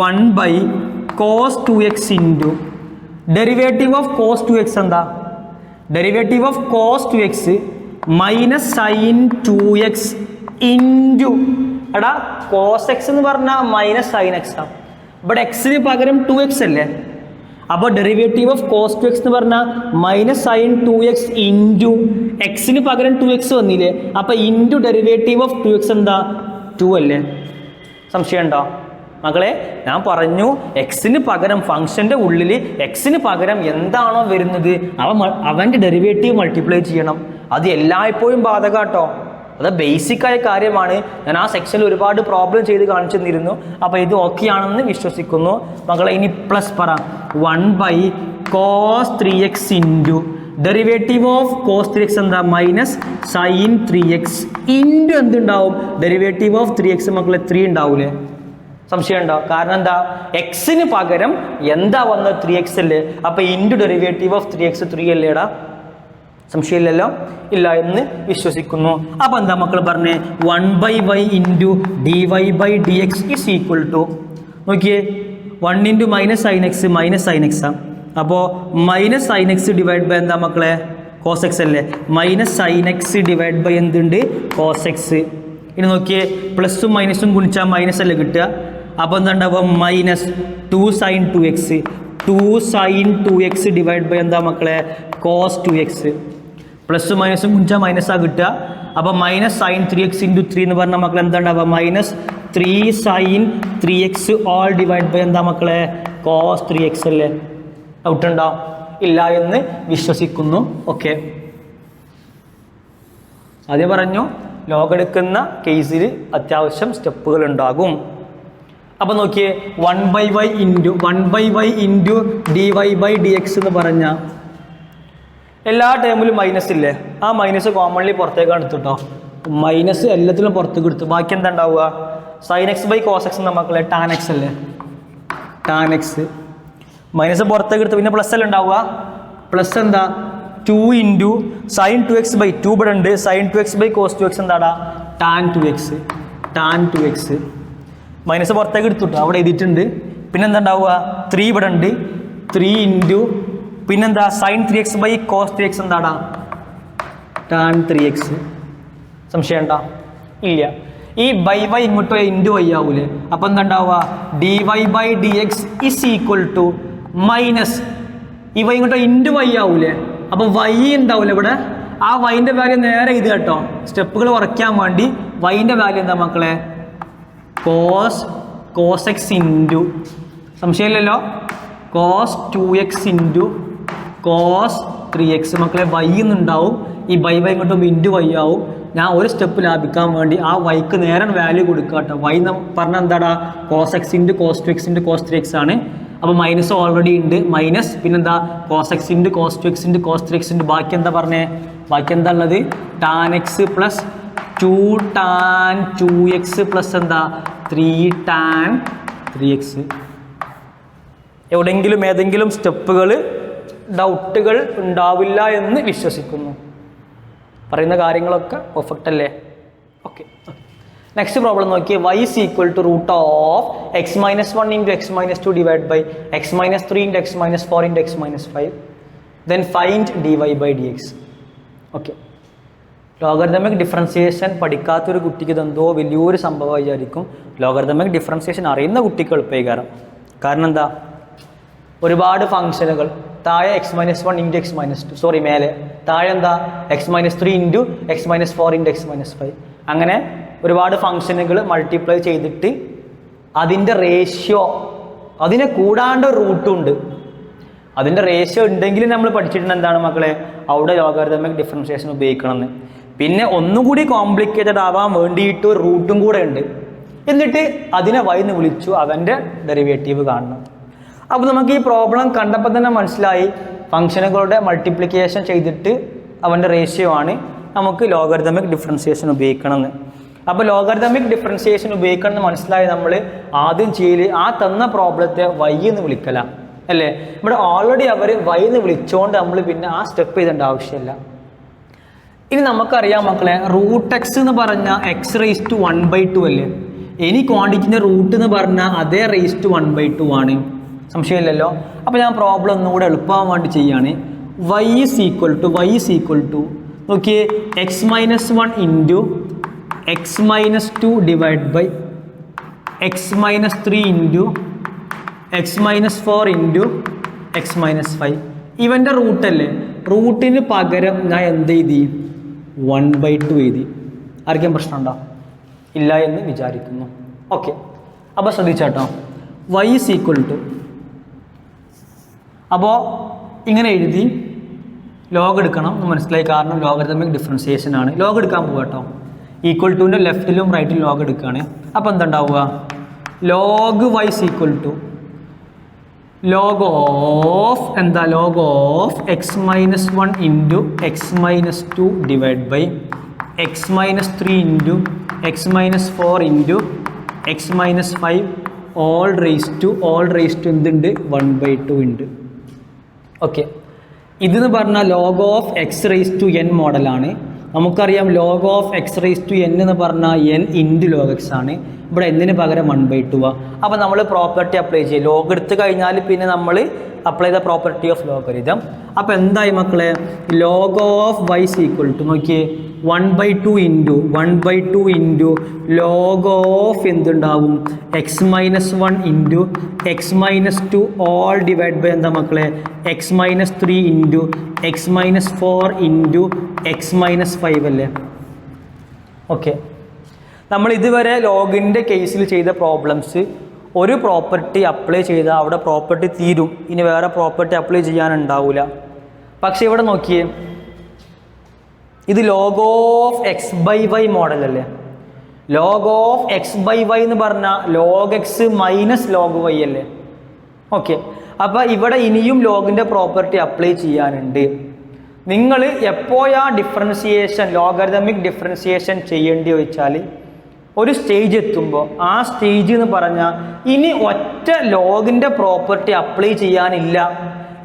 1 cos 2x into derivative of cos 2x എന്താ? Derivative of cos 2x minus sine 2x into എടാ cos x എന്ന് പറഞ്ഞാൽ minus sine x ആണ്. ഇവിടെ എക്സിന് പകരം 2x അല്ലേ, അപ്പോൾ ഡെറിവേറ്റീവ് ഓഫ് കോസ് 2x എന്ന് പറഞ്ഞാൽ മൈനസ് സൈൻ 2x ഇൻറ്റു എക്സിന് പകരം 2x വന്നില്ലേ, അപ്പോൾ ഇൻറ്റു ഡെറിവേറ്റീവ് ഓഫ് 2x എന്താ? 2 അല്ലേ. സംശയം ഉണ്ടോ മക്കളെ? ഞാൻ പറഞ്ഞു എക്സിന് പകരം ഫംഗ്ഷൻ്റെ ഉള്ളിൽ എക്സിന് പകരം എന്താണോ വരുന്നത് അവൻ്റെ ഡെറിവേറ്റീവ് മൾട്ടിപ്ലൈ ചെയ്യണം. അത് എല്ലായ്പ്പോഴും ബാധകാട്ടോ. അത് ബേസിക്കായ കാര്യമാണ്. ഞാൻ ആ സെക്ഷനിൽ ഒരുപാട് പ്രോബ്ലം ചെയ്ത് കാണിച്ചു തന്നിരുന്നു. അപ്പോൾ ഇത് ഓക്കെ ആണെന്ന് വിശ്വസിക്കുന്നു മക്കളെ. ഇനി പ്ലസ് പറ 1 cos 3x into derivative of cos 3x എന്താ? മൈനസ് സൈൻ 3x ഇൻറ്റു എന്തുണ്ടാവും? ഡെറിവേറ്റീവ് ഓഫ് 3x മക്കളെ 3 ഉണ്ടാവൂലേ. സംശയം ഉണ്ടോ? കാരണം എന്താ? എക്സിന് പകരം എന്താ വന്നത്? 3x അല്ലേ, അപ്പോൾ ഇൻറ്റു ഡെറിവേറ്റീവ് ഓഫ് 3x 3 അല്ലേടാ. സംശയമില്ലല്ലോ? ഇല്ല എന്ന് വിശ്വസിക്കുന്നു. അപ്പോൾ എന്താ മക്കൾ പറഞ്ഞേ? 1/y into dy/dx is equal to നോക്കിയേ 1 into minus sine x minus sine x ആണ്. അപ്പോൾ minus sine x divide by എന്താ മക്കളെ? കോസ് എക്സ് അല്ലേ. Minus sine x divide by എന്തുണ്ട്? Cos x. ഇനി നോക്കിയേ പ്ലസും മൈനസും ഗുണിച്ചാൽ മൈനസ് അല്ലേ കിട്ടുക. അപ്പോൾ എന്താ ഉണ്ടാവുക? Minus 2 sin 2x 2 sin 2x divide by എന്താ മക്കളെ? Cos 2x. പ്ലസ് മൈനസും ഗുണിച്ചാൽ മൈനസാണ് കിട്ടുക. അപ്പോൾ മൈനസ് സൈൻ 3x ഇൻറ്റു 3 എന്ന് പറഞ്ഞാൽ മക്കളെ എന്താ ഉണ്ടാവുക? Minus 3 sin 3x whole divide by എന്താ മക്കളെ? കോസ് 3x അല്ലേ. ഡൗട്ട് ഉണ്ടോ? ഇല്ല എന്ന് വിശ്വസിക്കുന്നു. ഓക്കെ, ആദ്യം പറഞ്ഞു ലോഗ് എടുക്കുന്ന കേസിൽ അത്യാവശ്യം സ്റ്റെപ്പുകൾ ഉണ്ടാകും. അപ്പോൾ നോക്കിയേ 1/y ഇൻറ്റു dy/dx എന്ന് പറഞ്ഞാൽ എല്ലാ ടേമിലും മൈനസ് ഇല്ലേ, ആ മൈനസ് കോമൺലി പുറത്തേക്കാണ് എടുത്തിട്ടോ. മൈനസ് എല്ലാത്തിലും പുറത്തേക്ക് എടുത്തു. ബാക്കി എന്താ ഉണ്ടാവുക? Sine x by cos x എന്ന മക്കളെ ടാൻ എക്സ് അല്ലേ. ടാൻ എക്സ് മൈനസ് പുറത്തേക്ക് എടുത്ത് പിന്നെ പ്ലസ് അല്ലേ ഉണ്ടാവുക. പ്ലസ് എന്താ? 2 ഇൻറ്റു സൈൻ 2x ബൈ 2 ഇവിടെ ഉണ്ട്. Sign 2x by cos 2x എന്താടാ? Tan 2x. Tan 2x minus പുറത്തേക്ക് എടുത്തിട്ടോ, അവിടെ എഴുതിയിട്ടുണ്ട്. പിന്നെന്താ ഉണ്ടാവുക? 3 ഇവിടെ ഉണ്ട്. 3 ഇൻറ്റു പിന്നെന്താ? Sign 3x by cos 3x എന്താടാ? Tan 3x. സംശയം ഉണ്ടോ? ഇല്ല. ഈ y ഇങ്ങോട്ടോ ഇൻറ്റു y ആവൂലേ. അപ്പം എന്താ ഉണ്ടാവുക? dy/dx is equal to minus ഈ y ഇങ്ങോട്ടോ ഇൻറ്റു y ആവൂലേ. അപ്പോൾ y ഉണ്ടാവില്ല ഇവിടെ. ആ വൈൻ്റെ വാല്യൂ നേരെ ഇത് കേട്ടോ, സ്റ്റെപ്പുകൾ കുറയ്ക്കാൻ വേണ്ടി വൈൻ്റെ വാല്യൂ എന്താ മക്കളെ? കോസ് എക്സ് ഇൻറ്റു സംശയമില്ലല്ലോ cos 2x into cos 3x മക്കളെ വൈ എന്നുണ്ടാവും. ഈ വൈ ഇങ്ങോട്ട് ഇൻറ്റു വൈ ആവും. ഞാൻ ഒരു സ്റ്റെപ്പ് ലാഭിക്കാൻ വേണ്ടി ആ വൈക്ക് നേരെ വാല്യൂ കൊടുക്കുക കേട്ടോ. വൈ എന്ന് പറഞ്ഞാൽ എന്താടാ? Cos x into cos 2x into cos 3x ആണ്. അപ്പോൾ മൈനസ് ഓൾറെഡി ഉണ്ട്. മൈനസ് പിന്നെന്താ? Cos x into cos 2x into cos 3x into ബാക്കി എന്താ പറഞ്ഞേ? ബാക്കി എന്താ ഉള്ളത്? Tan x plus 2 tan 2x plus എന്താ? 3 tan 3x. എവിടെയെങ്കിലും ഏതെങ്കിലും സ്റ്റെപ്പുകൾ ഡൗട്ടുകൾ ഉണ്ടാവില്ല എന്ന് വിശ്വസിക്കുന്നു. പറയുന്ന കാര്യങ്ങളൊക്കെ പെർഫെക്റ്റ് അല്ലേ? ഓക്കെ. നെക്സ്റ്റ് പ്രോബ്ലം നോക്കിയേ. y is equal to root of x minus 1 into x minus 2 divided by x minus 3 into x minus 4 into x minus 5. Then find dy by dx. Okay. Logarithmic differentiation പഠിക്കാത്തൊരു കുട്ടിക്ക് ഇതെന്തോ വലിയൊരു സംഭവമായി വിചാരിക്കും. Logarithmic differentiation അറിയുന്ന കുട്ടിക്ക് എളുപ്പമായി. കാരണം എന്താ, ഒരുപാട് ഫംഗ്ഷനുകൾ താഴെ X minus 1 into x minus 2, sorry മേലെ താഴെ എന്താ x minus 3 into x minus 4 into x minus 5, അങ്ങനെ ഒരുപാട് ഫംഗ്ഷനുകൾ മൾട്ടിപ്ലൈ ചെയ്തിട്ട് അതിൻ്റെ റേഷ്യോ, അതിനെ കൂടാണ്ട് റൂട്ടും ഉണ്ട്. അതിൻ്റെ റേഷ്യോ ഉണ്ടെങ്കിൽ നമ്മൾ പഠിച്ചിട്ടുണ്ട് എന്താണ് മക്കളെ, അവിടെ ലോഗരിതമിക് ഡിഫറൻസിയേഷൻ ഉപയോഗിക്കണമെന്ന്. പിന്നെ ഒന്നുകൂടി കോംപ്ലിക്കേറ്റഡ് ആവാൻ വേണ്ടിയിട്ട് ഒരു റൂട്ടും കൂടെ ഉണ്ട്. എന്നിട്ട് അതിനെ വൈന്ന് വിളിച്ചു അവൻ്റെ ഡെറിവേറ്റീവ് കാണണം. അപ്പോൾ നമുക്ക് ഈ പ്രോബ്ലം കണ്ടപ്പോൾ തന്നെ മനസ്സിലായി ഫംഗ്ഷനുകളുടെ മൾട്ടിപ്ലിക്കേഷൻ ചെയ്തിട്ട് അവൻ്റെ റേഷ്യോ ആണ് നമുക്ക് ലോഗരിതമിക് ഡിഫറൻസിയേഷൻ ഉപയോഗിക്കണമെന്ന്. അപ്പോൾ ലോഗരിതമിക് ഡിഫറൻസിയേഷൻ ഉപയോഗിക്കണം എന്ന് മനസ്സിലായി നമ്മൾ ആദ്യം ചെയ്യൽ ആ തന്ന പ്രോബ്ലത്തെ വൈ എന്ന് വിളിക്കല അല്ലേ. ഇവിടെ ഓൾറെഡി അവർ വൈ എന്ന് വിളിച്ചുകൊണ്ട് നമ്മൾ പിന്നെ ആ സ്റ്റെപ്പ് ചെയ്തേണ്ട ആവശ്യമില്ല. ഇനി നമുക്കറിയാം മക്കളെ, റൂട്ട് എക്സ് എന്ന് പറഞ്ഞാൽ എക്സ് റേസ് ടു 1/2 അല്ലേ. ഇനി ക്വാണ്ടിറ്റിൻ്റെ റൂട്ട് എന്ന് പറഞ്ഞാൽ അതേ റേസ് ടു 1/2 ആണ്. സംശയമില്ലല്ലോ. അപ്പോൾ ഞാൻ പ്രോബ്ലം ഒന്നുകൂടെ എളുപ്പമാകാൻ വേണ്ടി ചെയ്യാണ്. y is equal to നോക്കിയേ x minus 1 into x minus 2 divide by x minus 3 into x minus 4 into x minus 5. ഇവൻ്റെ റൂട്ടല്ലേ, റൂട്ടിന് പകരം ഞാൻ എന്ത് എഴുതി 1/2 എഴുതി. ആർക്കും പ്രശ്നമുണ്ടോ? ഇല്ല എന്ന് വിചാരിക്കുന്നു. ഓക്കെ. അപ്പോൾ ശ്രദ്ധിച്ചാട്ടോ, y is equal to, അപ്പോൾ ഇങ്ങനെ എഴുതി ലോഗ് എടുക്കണം എന്ന് മനസ്സിലായി. കാരണം ലോഗരിതമിക് ഡിഫറൻസിയേഷൻ ആണ്. ലോഗ് എടുക്കാൻ പോവുക കേട്ടോ. ഈക്വൽ ടുവിൻ്റെ ലെഫ്റ്റിലും റൈറ്റിലും ലോഗ് എടുക്കുകയാണ്. അപ്പോൾ എന്തുണ്ടാവുക, log y is equal to log of എന്താ, log of x minus 1 into x minus 2 divide by x minus 3 into x minus 4 into x minus 5 all raise to എന്തുണ്ട് 1/2 ഉണ്ട്. ഓക്കെ. ഇതെന്ന് പറഞ്ഞാൽ log of x raise to n മോഡലാണ്. നമുക്കറിയാം log of x raise to n എന്ന് പറഞ്ഞാൽ N into log x ആണ്. ഇവിടെ എന്നിന് പകരം 1/2 ആ. അപ്പോൾ നമ്മൾ പ്രോപ്പർട്ടി അപ്ലൈ ചെയ്യും. ലോഗ് എടുത്ത് കഴിഞ്ഞാൽ പിന്നെ നമ്മൾ apply the property of logarithm. അപ്പോൾ എന്തായി മക്കളെ, log of y is equal to നോക്കിയേ 1/2 ഇൻറ്റു ലോഗ് ഓഫ് എന്തുണ്ടാവും x minus 1 into x minus 2 all divide by എന്താ മക്കളെ x minus 3 into x minus 4 into x minus 5 അല്ലേ. ഓക്കെ. നമ്മൾ ഇതുവരെ ലോഗിൻ്റെ കേസിൽ ചെയ്ത പ്രോബ്ലംസ് ഒരു പ്രോപ്പർട്ടി അപ്ലൈ ചെയ്താൽ അവിടെ പ്രോപ്പർട്ടി തീരും, ഇനി വേറെ പ്രോപ്പർട്ടി അപ്ലൈ ചെയ്യാനുണ്ടാവില്ല. പക്ഷെ ഇവിടെ നോക്കിയേ, ഇത് log of x by y model അല്ലേ. Log of x by y എന്ന് പറഞ്ഞാൽ log x minus log y അല്ലേ. ഓക്കെ. അപ്പോൾ ഇവിടെ ഇനിയും ലോഗിൻ്റെ പ്രോപ്പർട്ടി അപ്ലൈ ചെയ്യാനുണ്ട്. നിങ്ങൾ എപ്പോഴാ ഡിഫറൻസിയേഷൻ ലോഗരിതമിക് ഡിഫറൻസിയേഷൻ ചെയ്യേണ്ടി വെച്ചാൽ ഒരു സ്റ്റേജ് എത്തുമ്പോൾ ആ സ്റ്റേജ് എന്ന് പറഞ്ഞാൽ ഇനി ഒറ്റ ലോഗിൻ്റെ പ്രോപ്പർട്ടി അപ്ലൈ ചെയ്യാനില്ല.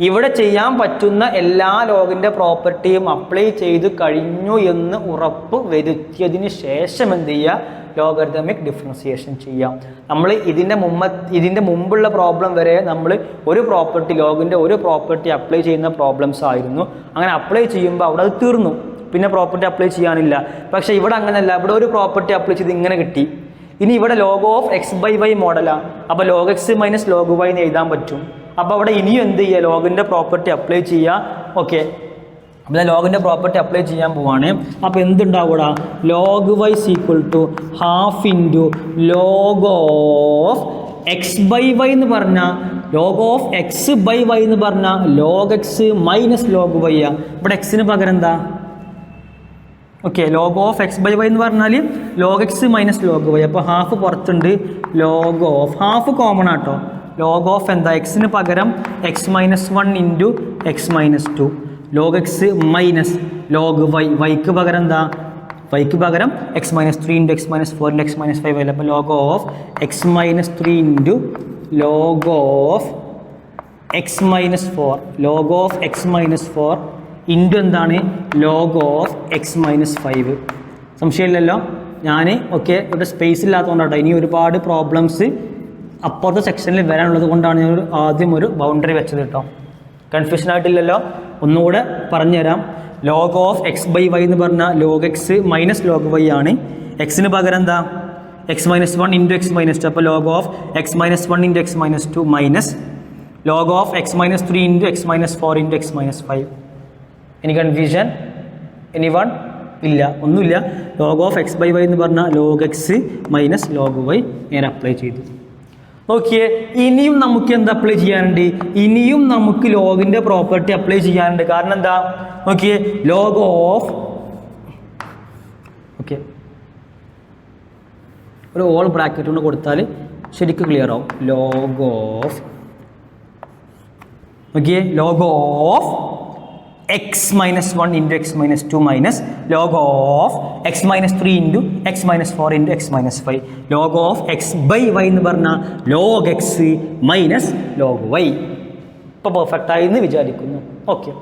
ഇവിടെ ചെയ്യാൻ പറ്റുന്ന എല്ലാ ലോഗിൻ്റെ പ്രോപ്പർട്ടിയും അപ്ലൈ ചെയ്ത് കഴിഞ്ഞു എന്ന് ഉറപ്പ് വരുത്തിയതിന് ശേഷം എന്ത് ചെയ്യുക, ലോഗരിതമിക് ഡിഫറൻസിയേഷൻ ചെയ്യാം. നമ്മൾ ഇതിൻ്റെ മുമ്പുള്ള പ്രോബ്ലം വരെ നമ്മൾ ഒരു പ്രോപ്പർട്ടി ലോഗിൻ്റെ ഒരു പ്രോപ്പർട്ടി അപ്ലൈ ചെയ്യുന്ന പ്രോബ്ലംസ് ആയിരുന്നു. അങ്ങനെ അപ്ലൈ ചെയ്യുമ്പോൾ അവിടെ അത് തീർന്നു, പിന്നെ പ്രോപ്പർട്ടി അപ്ലൈ ചെയ്യാനില്ല. പക്ഷേ ഇവിടെ അങ്ങനെയല്ല. ഇവിടെ ഒരു പ്രോപ്പർട്ടി അപ്ലൈ ചെയ്ത് ഇങ്ങനെ കിട്ടി. ഇനി ഇവിടെ log of x by y മോഡലാണ്. അപ്പോൾ log x minus log y എന്ന് എഴുതാൻ പറ്റും. അപ്പോൾ അവിടെ ഇനിയും എന്ത് ചെയ്യുക, ലോഗിൻ്റെ പ്രോപ്പർട്ടി അപ്ലൈ ചെയ്യുക. ഓക്കെ. അപ്പോൾ ലോഗിൻ്റെ പ്രോപ്പർട്ടി അപ്ലൈ ചെയ്യാൻ പോവാണ്. അപ്പോൾ എന്തുണ്ടാവും, log y equal to half into log of x by y എന്ന് പറഞ്ഞാൽ log of x by y എന്ന് പറഞ്ഞാൽ log x minus log y ആ. ഇവിടെ എക്സിന് പകരം എന്താ, okay, log of x by y എന്ന് പറഞ്ഞാൽ log x minus log y. അപ്പോൾ ഹാഫ് പുറത്തുണ്ട്, ലോഗ് ഓഫ് ഹാഫ് കോമൺ ആട്ടോ. ലോഗ് ഓഫ് എന്താ, എക്സിന് പകരം x minus 1 into x minus 2 log x minus log y. വൈക്ക് പകരം എന്താ, വൈക്ക് പകരം x minus 3 into x minus 4 into x minus 5 അല്ല. അപ്പോൾ log of x minus 3 into log of x minus 4 log of x minus 4 into എന്താണ് log of x minus 5. സംശയമില്ലല്ലോ. ഞാൻ okay ഇവിടെ സ്പേസ് ഇല്ലാത്തതുകൊണ്ടാട്ടോ ഇനി ഒരുപാട് പ്രോബ്ലംസ് അപ്പുറത്തെ സെക്ഷനിൽ വരാനുള്ളത് കൊണ്ടാണ് ഞാൻ ആദ്യം ഒരു ബൗണ്ടറി വെച്ചത് കേട്ടോ. കൺഫ്യൂഷൻ ആയിട്ടില്ലല്ലോ. ഒന്നുകൂടെ പറഞ്ഞുതരാം. Log of x by y എന്ന് പറഞ്ഞാൽ log x minus log y ആണ്. എക്സിന് പകരം എന്താ x minus 1 into x minus 2. അപ്പോൾ log of x minus 1 into x minus 2 minus log of x minus 3 into x minus 4 into x minus 5. Any confusion? Anyone? ഇല്ല, ഒന്നുമില്ല. Log of x by y എന്ന് പറഞ്ഞാൽ log x minus log y ഞാൻ apply ചെയ്തു. നോക്കിയേ, ഇനിയും നമുക്ക് എന്ത് അപ്ലൈ ചെയ്യാനുണ്ട്? ഇനിയും നമുക്ക് ലോഗിൻ്റെ പ്രോപ്പർട്ടി അപ്ലൈ ചെയ്യാനുണ്ട്. കാരണം എന്താ നോക്കിയേ, ലോഗ് ഓഫ് ഓക്കെ ഒരു ഓൾ ബ്രാക്കറ്റ് കൊണ്ട് കൊടുത്താൽ ശരിക്കും ക്ലിയർ ആവും. ലോഗ് ഓഫ് നോക്കിയേ, log of x minus 1 into x minus 2 minus log of x minus 3 into x minus 4 into x minus 5. Log of x by y എന്ന് പറഞ്ഞാൽ log x minus log y. ഇപ്പോൾ perfect ആയി എന്ന് വിചാരിക്കുന്നു. Okay,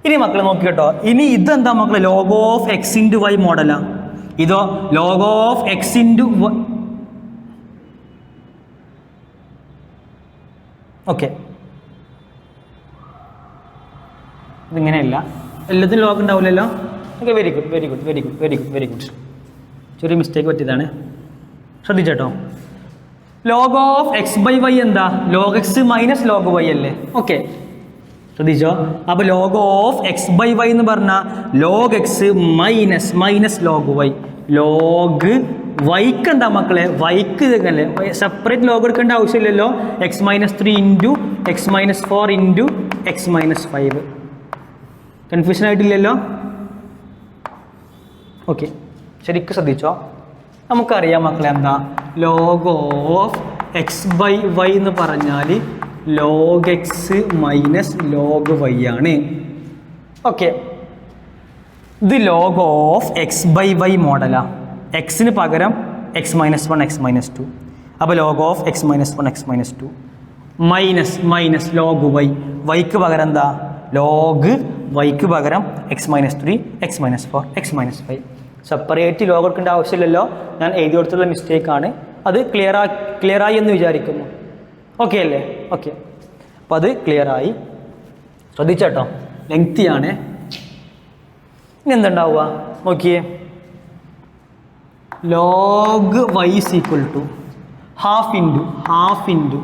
ഇനി മക്കൾ നോക്കി കേട്ടോ. ഇനി ഇതെന്താ മക്കളെ? Log of x into y മോഡലാ. ഇതോ log of x into okay, ഇതിങ്ങനെയല്ല. എല്ലാത്തിനും ലോഗ് ഉണ്ടാവില്ലല്ലോ. Okay, very good very good very good very good very good. ചെറിയ മിസ്റ്റേക്ക് പറ്റിയതാണ്, ശ്രദ്ധിച്ചേട്ടോ. Log of x by y എന്താ? Log x minus log y അല്ലേ? ഓക്കെ, ശ്രദ്ധിച്ചോ. അപ്പോൾ log of x by y എന്ന് പറഞ്ഞാൽ log x minus minus log y. Log വൈക്ക് എന്താ മക്കളെ? വൈക്ക് ഇതല്ലേ, സെപ്പറേറ്റ് ലോഗ് എടുക്കേണ്ട ആവശ്യമില്ലല്ലോ. X minus 3 into x minus 4 into x minus 5. Confusion ആയിട്ടില്ലല്ലോ. ഓക്കെ, ശരിക്കും ശ്രദ്ധിച്ചോ. നമുക്കറിയാം മക്കളെ എന്താ log of x by y എന്ന് പറഞ്ഞാൽ log x minus log y ആണ്. ഓക്കെ, ഇത് log of x by y മോഡലാ. എക്സിന് പകരം എക്സ് മൈനസ് 1 എക്സ് മൈനസ് 2. അപ്പോൾ log of x minus 1 x minus 2 minus minus log y. വൈക്ക് പകരം എന്താ? ലോഗ് വൈക്ക് പകരം x minus 3 X minus 4 X minus 5. Separate log എടുക്കേണ്ട ആവശ്യമില്ലല്ലോ. ഞാൻ എഴുതി കൊടുത്തുള്ള മിസ്റ്റേക്കാണ്. അത് ക്ലിയറായി എന്ന് വിചാരിക്കുന്നു. ഓക്കെ അല്ലേ? ഓക്കെ, അപ്പോൾ അത് ക്ലിയറായി. ശ്രദ്ധിച്ചേട്ടോ, ലെങ്തിയാണ്. ഇനി എന്തുണ്ടാവുക നോക്കിയേ. Log y is equal to half into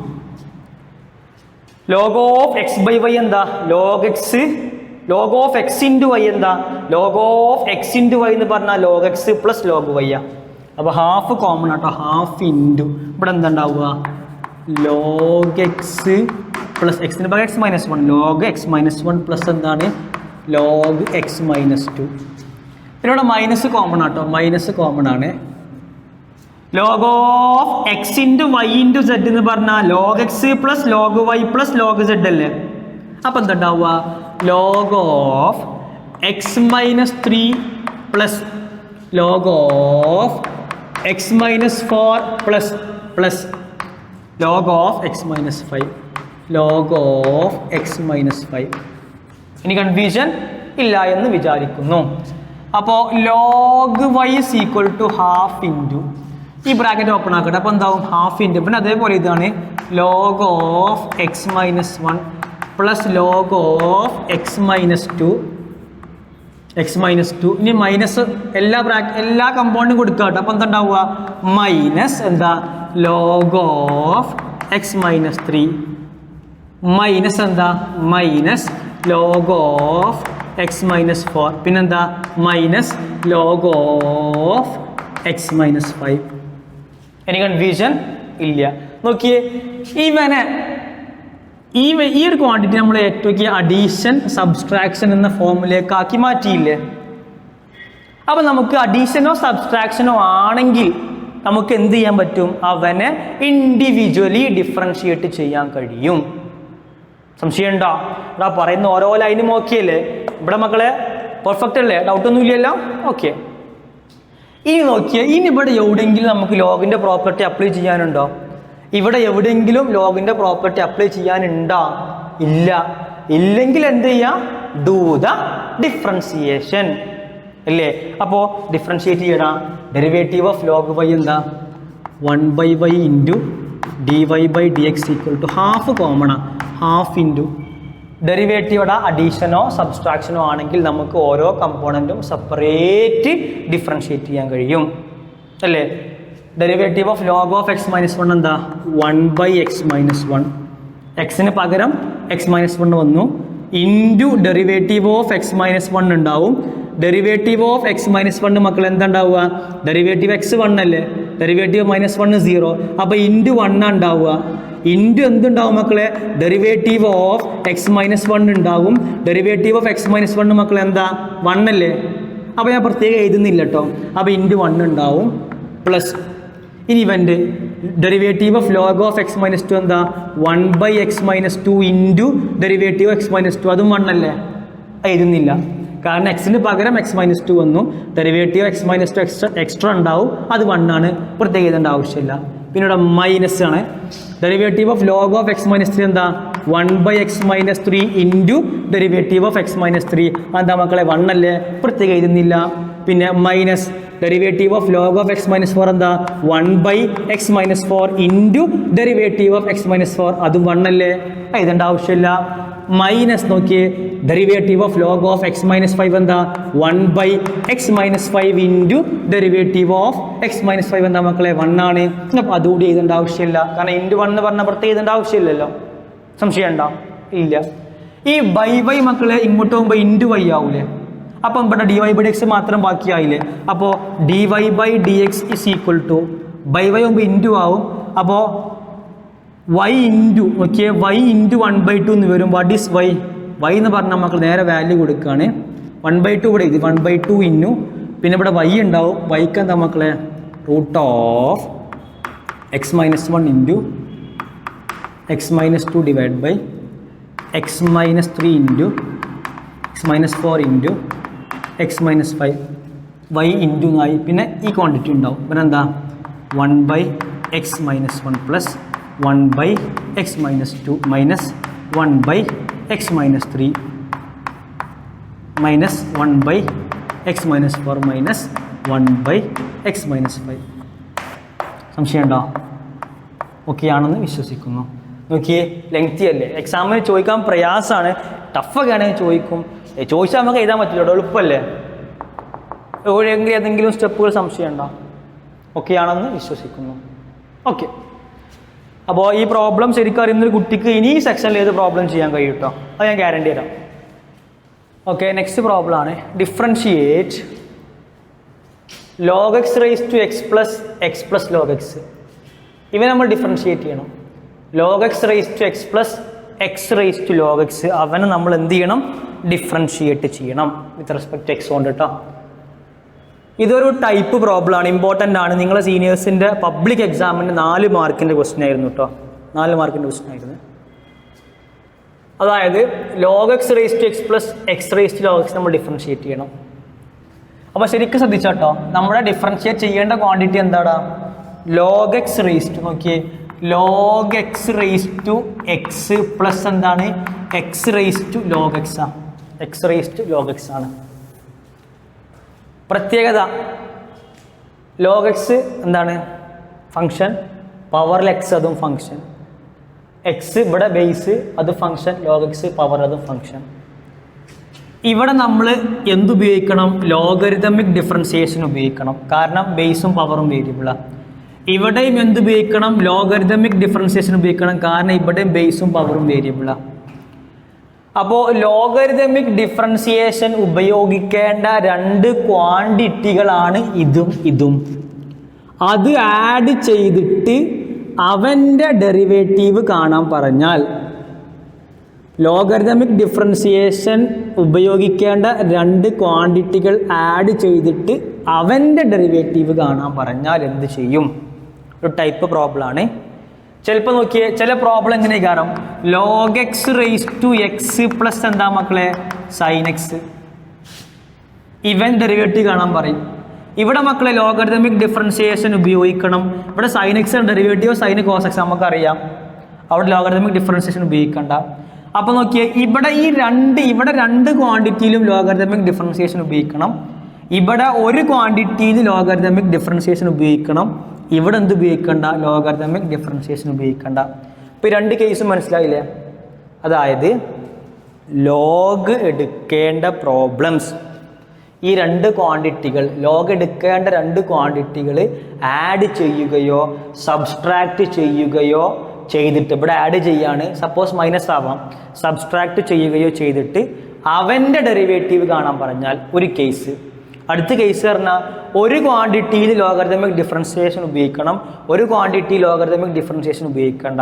log of x by y എന്താ? Log x. Log of x into y എന്താ? Log of x into y എന്ന് പറഞ്ഞാൽ log x plus log y ആ. അപ്പോൾ ഹാഫ് കോമൺ ആട്ടോ. Half into ഇവിടെ എന്താ ഉണ്ടാവുക? ലോഗ് എക്സ് പ്ലസ് എക്സിന് പകരം x minus 1. Log x minus 1 plus എന്താണ്? Log x minus 2. പിന്നെ ഇവിടെ മൈനസ് കോമൺ ആട്ടോ. മൈനസ് കോമൺ ആണ്. Log of x into y into z എന്ന് പറഞ്ഞാൽ log x plus log y plus log z അല്ലേ? അപ്പം എന്തുണ്ടാവുക? Log of x minus 3 plus log of x minus 4 plus log of x minus 5. Log of x minus 5. ഇനി confusion ഇല്ല എന്ന് വിചാരിക്കുന്നു. അപ്പോൾ log y is equal to half into ഈ bracket open ആക്കട്ടെ. അപ്പോൾ എന്താവും? ഹാഫ് ഇൻറ്റു പിന്നെ അതേപോലെ ഇതാണ് log of x minus 1 plus log of x minus 2 ഇനി മൈനസ് എല്ലാ കമ്പൗണ്ടും കൊടുക്കുക കേട്ടോ. അപ്പോൾ എന്താ ഉണ്ടാവുക? മൈനസ് എന്താ? Log of x minus 3 minus എന്താ? Minus log of x minus 4 പിന്നെന്താ? Minus log of x minus 5. ഇനി കൺഫ്യൂഷൻ ഇല്ല. നോക്കിയേ, ഈ ഒരു ക്വാണ്ടിറ്റി നമ്മൾ ഏറ്റവും അഡീഷൻ സബ്സ്ട്രാക്ഷൻ എന്ന ഫോമിലേക്ക് ആക്കി മാറ്റിയില്ലേ? അപ്പം നമുക്ക് അഡീഷനോ സബ്സ്ട്രാക്ഷനോ ആണെങ്കിൽ നമുക്ക് എന്ത് ചെയ്യാൻ പറ്റും? അവനെ ഇൻഡിവിജ്വലി ഡിഫറൻഷിയേറ്റ് ചെയ്യാൻ കഴിയും. സംശയം ഉണ്ടോ? ഇവിടെ പറയുന്ന ഓരോ ലൈനും നോക്കിയല്ലേ? ഇവിടെ മക്കളെ പെർഫെക്റ്റ് അല്ലേ? ഡൗട്ടൊന്നും ഇല്ലല്ലോ. ഓക്കെ, ഇനി നോക്കിയേ. ഇനി ഇവിടെ എവിടെയെങ്കിലും നമുക്ക് ലോഗിൻ്റെ പ്രോപ്പർട്ടി അപ്ലൈ ചെയ്യാനുണ്ടോ? ഇവിടെ എവിടെയെങ്കിലും ലോഗിൻ്റെ പ്രോപ്പർട്ടി അപ്ലൈ ചെയ്യാനുണ്ടോ? ഇല്ല. ഇല്ലെങ്കിൽ എന്ത് ചെയ്യാം? ഡു ദ ഡിഫറൻസിയേഷൻ അല്ലേ? അപ്പോൾ ഡിഫറൻഷിയേറ്റ് ചെയ്യണം. ഡെറിവേറ്റീവ് ഓഫ് ലോഗ് വൈ എന്താ? 1/y into dy/dx equal to half കോമണാണ്. ഹാഫ് ഇൻറ്റു ഡെറിവേറ്റീവിടെ അഡീഷനോ സബ്സ്ട്രാക്ഷനോ ആണെങ്കിൽ നമുക്ക് ഓരോ കമ്പോണൻറ്റും സെപ്പറേറ്റ് ഡിഫറൻഷിയേറ്റ് ചെയ്യാൻ കഴിയും അല്ലേ? Derivative of log of x - 1 എന്താ? 1/x - 1. എക്സിന് പകരം x - 1 വന്നു. ഇൻറ്റു ഡെറിവേറ്റീവ് ഓഫ് x - 1 ഉണ്ടാവും. ഡെറിവേറ്റീവ് ഓഫ് x - 1 മക്കൾ എന്താ ഉണ്ടാവുക? ഡെറിവേറ്റീവ് x 1 അല്ലേ? ഡെറിവേറ്റീവ് -1 0. അപ്പോൾ ഇൻറ്റു 1 ഉണ്ടാവുക. ഇൻറ്റു എന്തുണ്ടാവും മക്കളെ? ഡെറിവേറ്റീവ് ഓഫ് x - 1 ഉണ്ടാവും. ഡെറിവേറ്റീവ് ഓഫ് x - 1 മക്കൾ എന്താ? 1 അല്ലേ? അപ്പോൾ ഞാൻ പ്രത്യേകം എഴുതുന്നില്ല കേട്ടോ. അപ്പോൾ ഇൻറ്റു 1 ഉണ്ടാവും പ്ലസ് ഇനി ഇവൻ്റെ derivative of log of x - 2 എന്താ? 1/x - 2 ഇൻറ്റു ഡെറിവേറ്റീവ് x - 2 അതും 1 അല്ലേ? എഴുതുന്നില്ല കാരണം എക്സിന് പകരം x - 2 വന്നു. ഡെറിവേറ്റീവ് x - 2 എക്സ്ട്രാ ഉണ്ടാവും. അത് 1 ആണ്. പ്രത്യേകം എഴുതേണ്ട ആവശ്യമില്ല. പിന്നെ ഇവിടെ മൈനസ് ആണ്. Derivative of log of x - 3 എന്താ? 1/x - 3 into derivative of x - 3 എന്താ മക്കളെ? 1 അല്ലേ? പ്രത്യേകം എഴുതുന്നില്ല. പിന്നെ minus derivative of log of x - 4 എന്താ? 1/x - 4 into derivative of x - 4 അതും 1 അല്ലേ? എഴുതേണ്ട ആവശ്യമില്ല. മൈനസ് നോക്കിയേ derivative of log of x - 5 എന്താ? 1/x - 5 into derivative of x - 5 എന്താ മക്കളെ? 1 ആണ്. അപ്പോൾ അതുകൂടി എഴുതേണ്ട ആവശ്യമില്ല കാരണം ഇൻറ്റു 1 എന്ന് പറഞ്ഞാൽ പ്രത്യേകം എഴുതേണ്ട ആവശ്യമില്ലല്ലോ. സംശയം ഉണ്ടോ? ഇല്ല. ഈ ബൈ മക്കളെ ഇങ്ങോട്ട് പോകുമ്പോൾ ഇൻറ്റു y ആവൂലേ? അപ്പം ഇവിടെ dy/dx മാത്രം ബാക്കിയായില്ലേ? അപ്പോൾ dy/dx is equal to by ആകുമ്പോൾ ഇൻറ്റു ആവും. അപ്പോൾ y ഇൻറ്റു നോക്കിയേ y ഇൻറ്റു 1/2 എന്ന് വരും. What is y? y എന്ന് പറഞ്ഞാൽ മക്കൾ നേരെ വാല്യൂ കൊടുക്കുകയാണ്. 1/2 ഇവിടെ ഇത് 1/2 ഇന്നു പിന്നെ ഇവിടെ y ഉണ്ടാവും. yക്ക് എന്താ മക്കളെ? Root of x - 1 into x - 2 divide by x - 3 into x - 4 into x - 5 y into ആയി. പിന്നെ ഈ ക്വാണ്ടിറ്റി ഉണ്ടാവും. പിന്നെ എന്താ? 1/x - 1 plus 1/x - 2 minus 1/x - 3 minus 1/x - 4 minus 1/x - 5. സംശയം ഉണ്ടോ? ഓക്കെ ആണെന്ന് വിശ്വസിക്കുന്നു. നോക്കിയേ ലെങ്തി അല്ലേ? എക്സാമിന് ചോദിക്കാൻ പ്രയാസമാണ്. ടഫൊക്കെ ആണെങ്കിൽ ചോദിക്കും. ചോദിച്ചാൽ നമുക്ക് എഴുതാൻ പറ്റില്ല. എളുപ്പമല്ലേ? എവിടെയെങ്കിലും ഏതെങ്കിലും സ്റ്റെപ്പുകൾ സംശയം ഉണ്ടോ? ഓക്കെ ആണെന്ന് വിശ്വസിക്കുന്നു. ഓക്കെ, അപ്പോൾ ഈ പ്രോബ്ലം ശരിക്കും അറിയുന്നൊരു കുട്ടിക്ക് ഇനി ഈ സെക്ഷനിൽ ഏത് പ്രോബ്ലം ചെയ്യാൻ കഴിയും കേട്ടോ. അത് ഞാൻ ഗ്യാരണ്ടി തരാം. ഓക്കെ, നെക്സ്റ്റ് പ്രോബ്ലം ആണ് differentiate log x raised to x plus log x. ഇവ നമ്മൾ ഡിഫറൻഷിയേറ്റ് ചെയ്യണം. log x raised to x raised to log x അവനെ നമ്മൾ എന്ത് ചെയ്യണം? ഡിഫറൻഷിയേറ്റ് ചെയ്യണം വിത്ത് റെസ്പെക്ട് എക്സ് കൊണ്ട് കേട്ടോ. ഇതൊരു ടൈപ്പ് പ്രോബ്ലം ആണ്, ഇമ്പോർട്ടൻ്റ് ആണ്. നിങ്ങളെ സീനിയേഴ്സിൻ്റെ പബ്ലിക് എക്സാമിന് 4 മാർക്കിൻ്റെ ക്വസ്റ്റ്യൻ ആയിരുന്നു കേട്ടോ. 4 മാർക്കിൻ്റെ ക്വസ്റ്റ്യൻ ആയിരുന്നു. അതായത് log x raised to x raised to log x നമ്മൾ ഡിഫറൻഷിയേറ്റ് ചെയ്യണം. അപ്പോൾ ശരിക്കും ശ്രദ്ധിച്ചാട്ടോ, നമ്മുടെ ഡിഫറൻഷിയേറ്റ് ചെയ്യേണ്ട ക്വാണ്ടിറ്റി എന്താടാ? log x raised to നോക്കിയേ log x raised to x plus എന്താണ്? x raised to log x ആണ്. x raised to log x ആണ് പ്രത്യേകത. log x എന്താണ്? ഫംഗ്ഷൻ. പവറിൽ x അതും ഫംഗ്ഷൻ. x ഇവിടെ ബേസ് അത് ഫംഗ്ഷൻ. log x പവർ അതും ഫംഗ്ഷൻ. ഇവിടെ നമ്മൾ എന്തുപയോഗിക്കണം? ലോഗരിതമിക് ഡിഫറൻസിയേഷൻ ഉപയോഗിക്കണം. കാരണം ബേസും പവറും വേരിയബിളാണ്. ഇവിടെയും എന്തുപയോഗിക്കണം? ലോഗരിതമിക് ഡിഫറൻസിയേഷൻ ഉപയോഗിക്കണം. കാരണം ഇവിടെയും ബേസും പവറും വേരിയബിളാണ്. അപ്പോൾ ലോഗരിതമിക് ഡിഫറൻസിയേഷൻ ഉപയോഗിക്കേണ്ട 2 ക്വാണ്ടിറ്റികളാണ് ഇതും ഇതും. അത് ആഡ് ചെയ്തിട്ട് അവൻ്റെ ഡെറിവേറ്റീവ് കാണാൻ പറഞ്ഞാൽ, ലോഗരിതമിക് ഡിഫറൻസിയേഷൻ ഉപയോഗിക്കേണ്ട 2 ക്വാണ്ടിറ്റികൾ ആഡ് ചെയ്തിട്ട് അവൻ്റെ ഡെറിവേറ്റീവ് കാണാൻ പറഞ്ഞാൽ എന്ത് ചെയ്യും? ഒരു ടൈപ്പ് പ്രോബ്ലം ആണ്. ചിലപ്പോൾ നോക്കിയേ, ചില പ്രോബ്ലം എങ്ങനെ കാരണം log x raised to x plus എന്താ മക്കളെ? sin x. ഇവൻ ഡെറിവേറ്റീവ് കാണാൻ പറയും. ഇവിടെ മക്കളെ ലോഗരിതമിക് ഡിഫറൻസിയേഷൻ ഉപയോഗിക്കണം. ഇവിടെ sin x derivative sin cos x നമുക്കറിയാം. അവിടെ ലോഗരിതമിക് ഡിഫറൻസിയേഷൻ ഉപയോഗിക്കണ്ട. അപ്പോൾ നോക്കിയേ ഇവിടെ രണ്ട് ക്വാണ്ടിറ്റിയിലും ലോഗരിതമിക് ഡിഫറൻസിയേഷൻ ഉപയോഗിക്കണം. ഇവിടെ ഒരു ക്വാണ്ടിറ്റിയിൽ ലോഗരിതമിക് ഡിഫറൻസിയേഷൻ ഉപയോഗിക്കണം. ഇവിടെ എന്ത് ഉപയോഗിക്കണ്ട? Logarithmic differentiation ഉപയോഗിക്കണ്ട. ഇപ്പോൾ ഈ രണ്ട് കേസും മനസ്സിലായില്ലേ? അതായത് ലോഗ് എടുക്കേണ്ട പ്രോബ്ലംസ്, ഈ രണ്ട് ക്വാണ്ടിറ്റികൾ, ലോഗ് എടുക്കേണ്ട രണ്ട് ക്വാണ്ടിറ്റികൾ ആഡ് ചെയ്യുകയോ സബ്സ്ട്രാക്റ്റ് ചെയ്യുകയോ ചെയ്തിട്ട്, ഇവിടെ ആഡ് ചെയ്യാണ്, സപ്പോസ് മൈനസ് ആവാം, സബ്സ്ട്രാക്റ്റ് ചെയ്യുകയോ ചെയ്തിട്ട് അവൻ്റെ ഡെറിവേറ്റീവ് കാണാൻ പറഞ്ഞാൽ ഒരു കേസ്. അടുത്ത കേസ് പറഞ്ഞാൽ ഒരു ക്വാണ്ടിറ്റിയിൽ ലോഗരിതമിക് ഡിഫറൻസിയേഷൻ ഉപയോഗിക്കണം, ഒരു ക്വാണ്ടിറ്റി ലോഗരിതമിക് ഡിഫറൻസിയേഷൻ ഉപയോഗിക്കേണ്ട.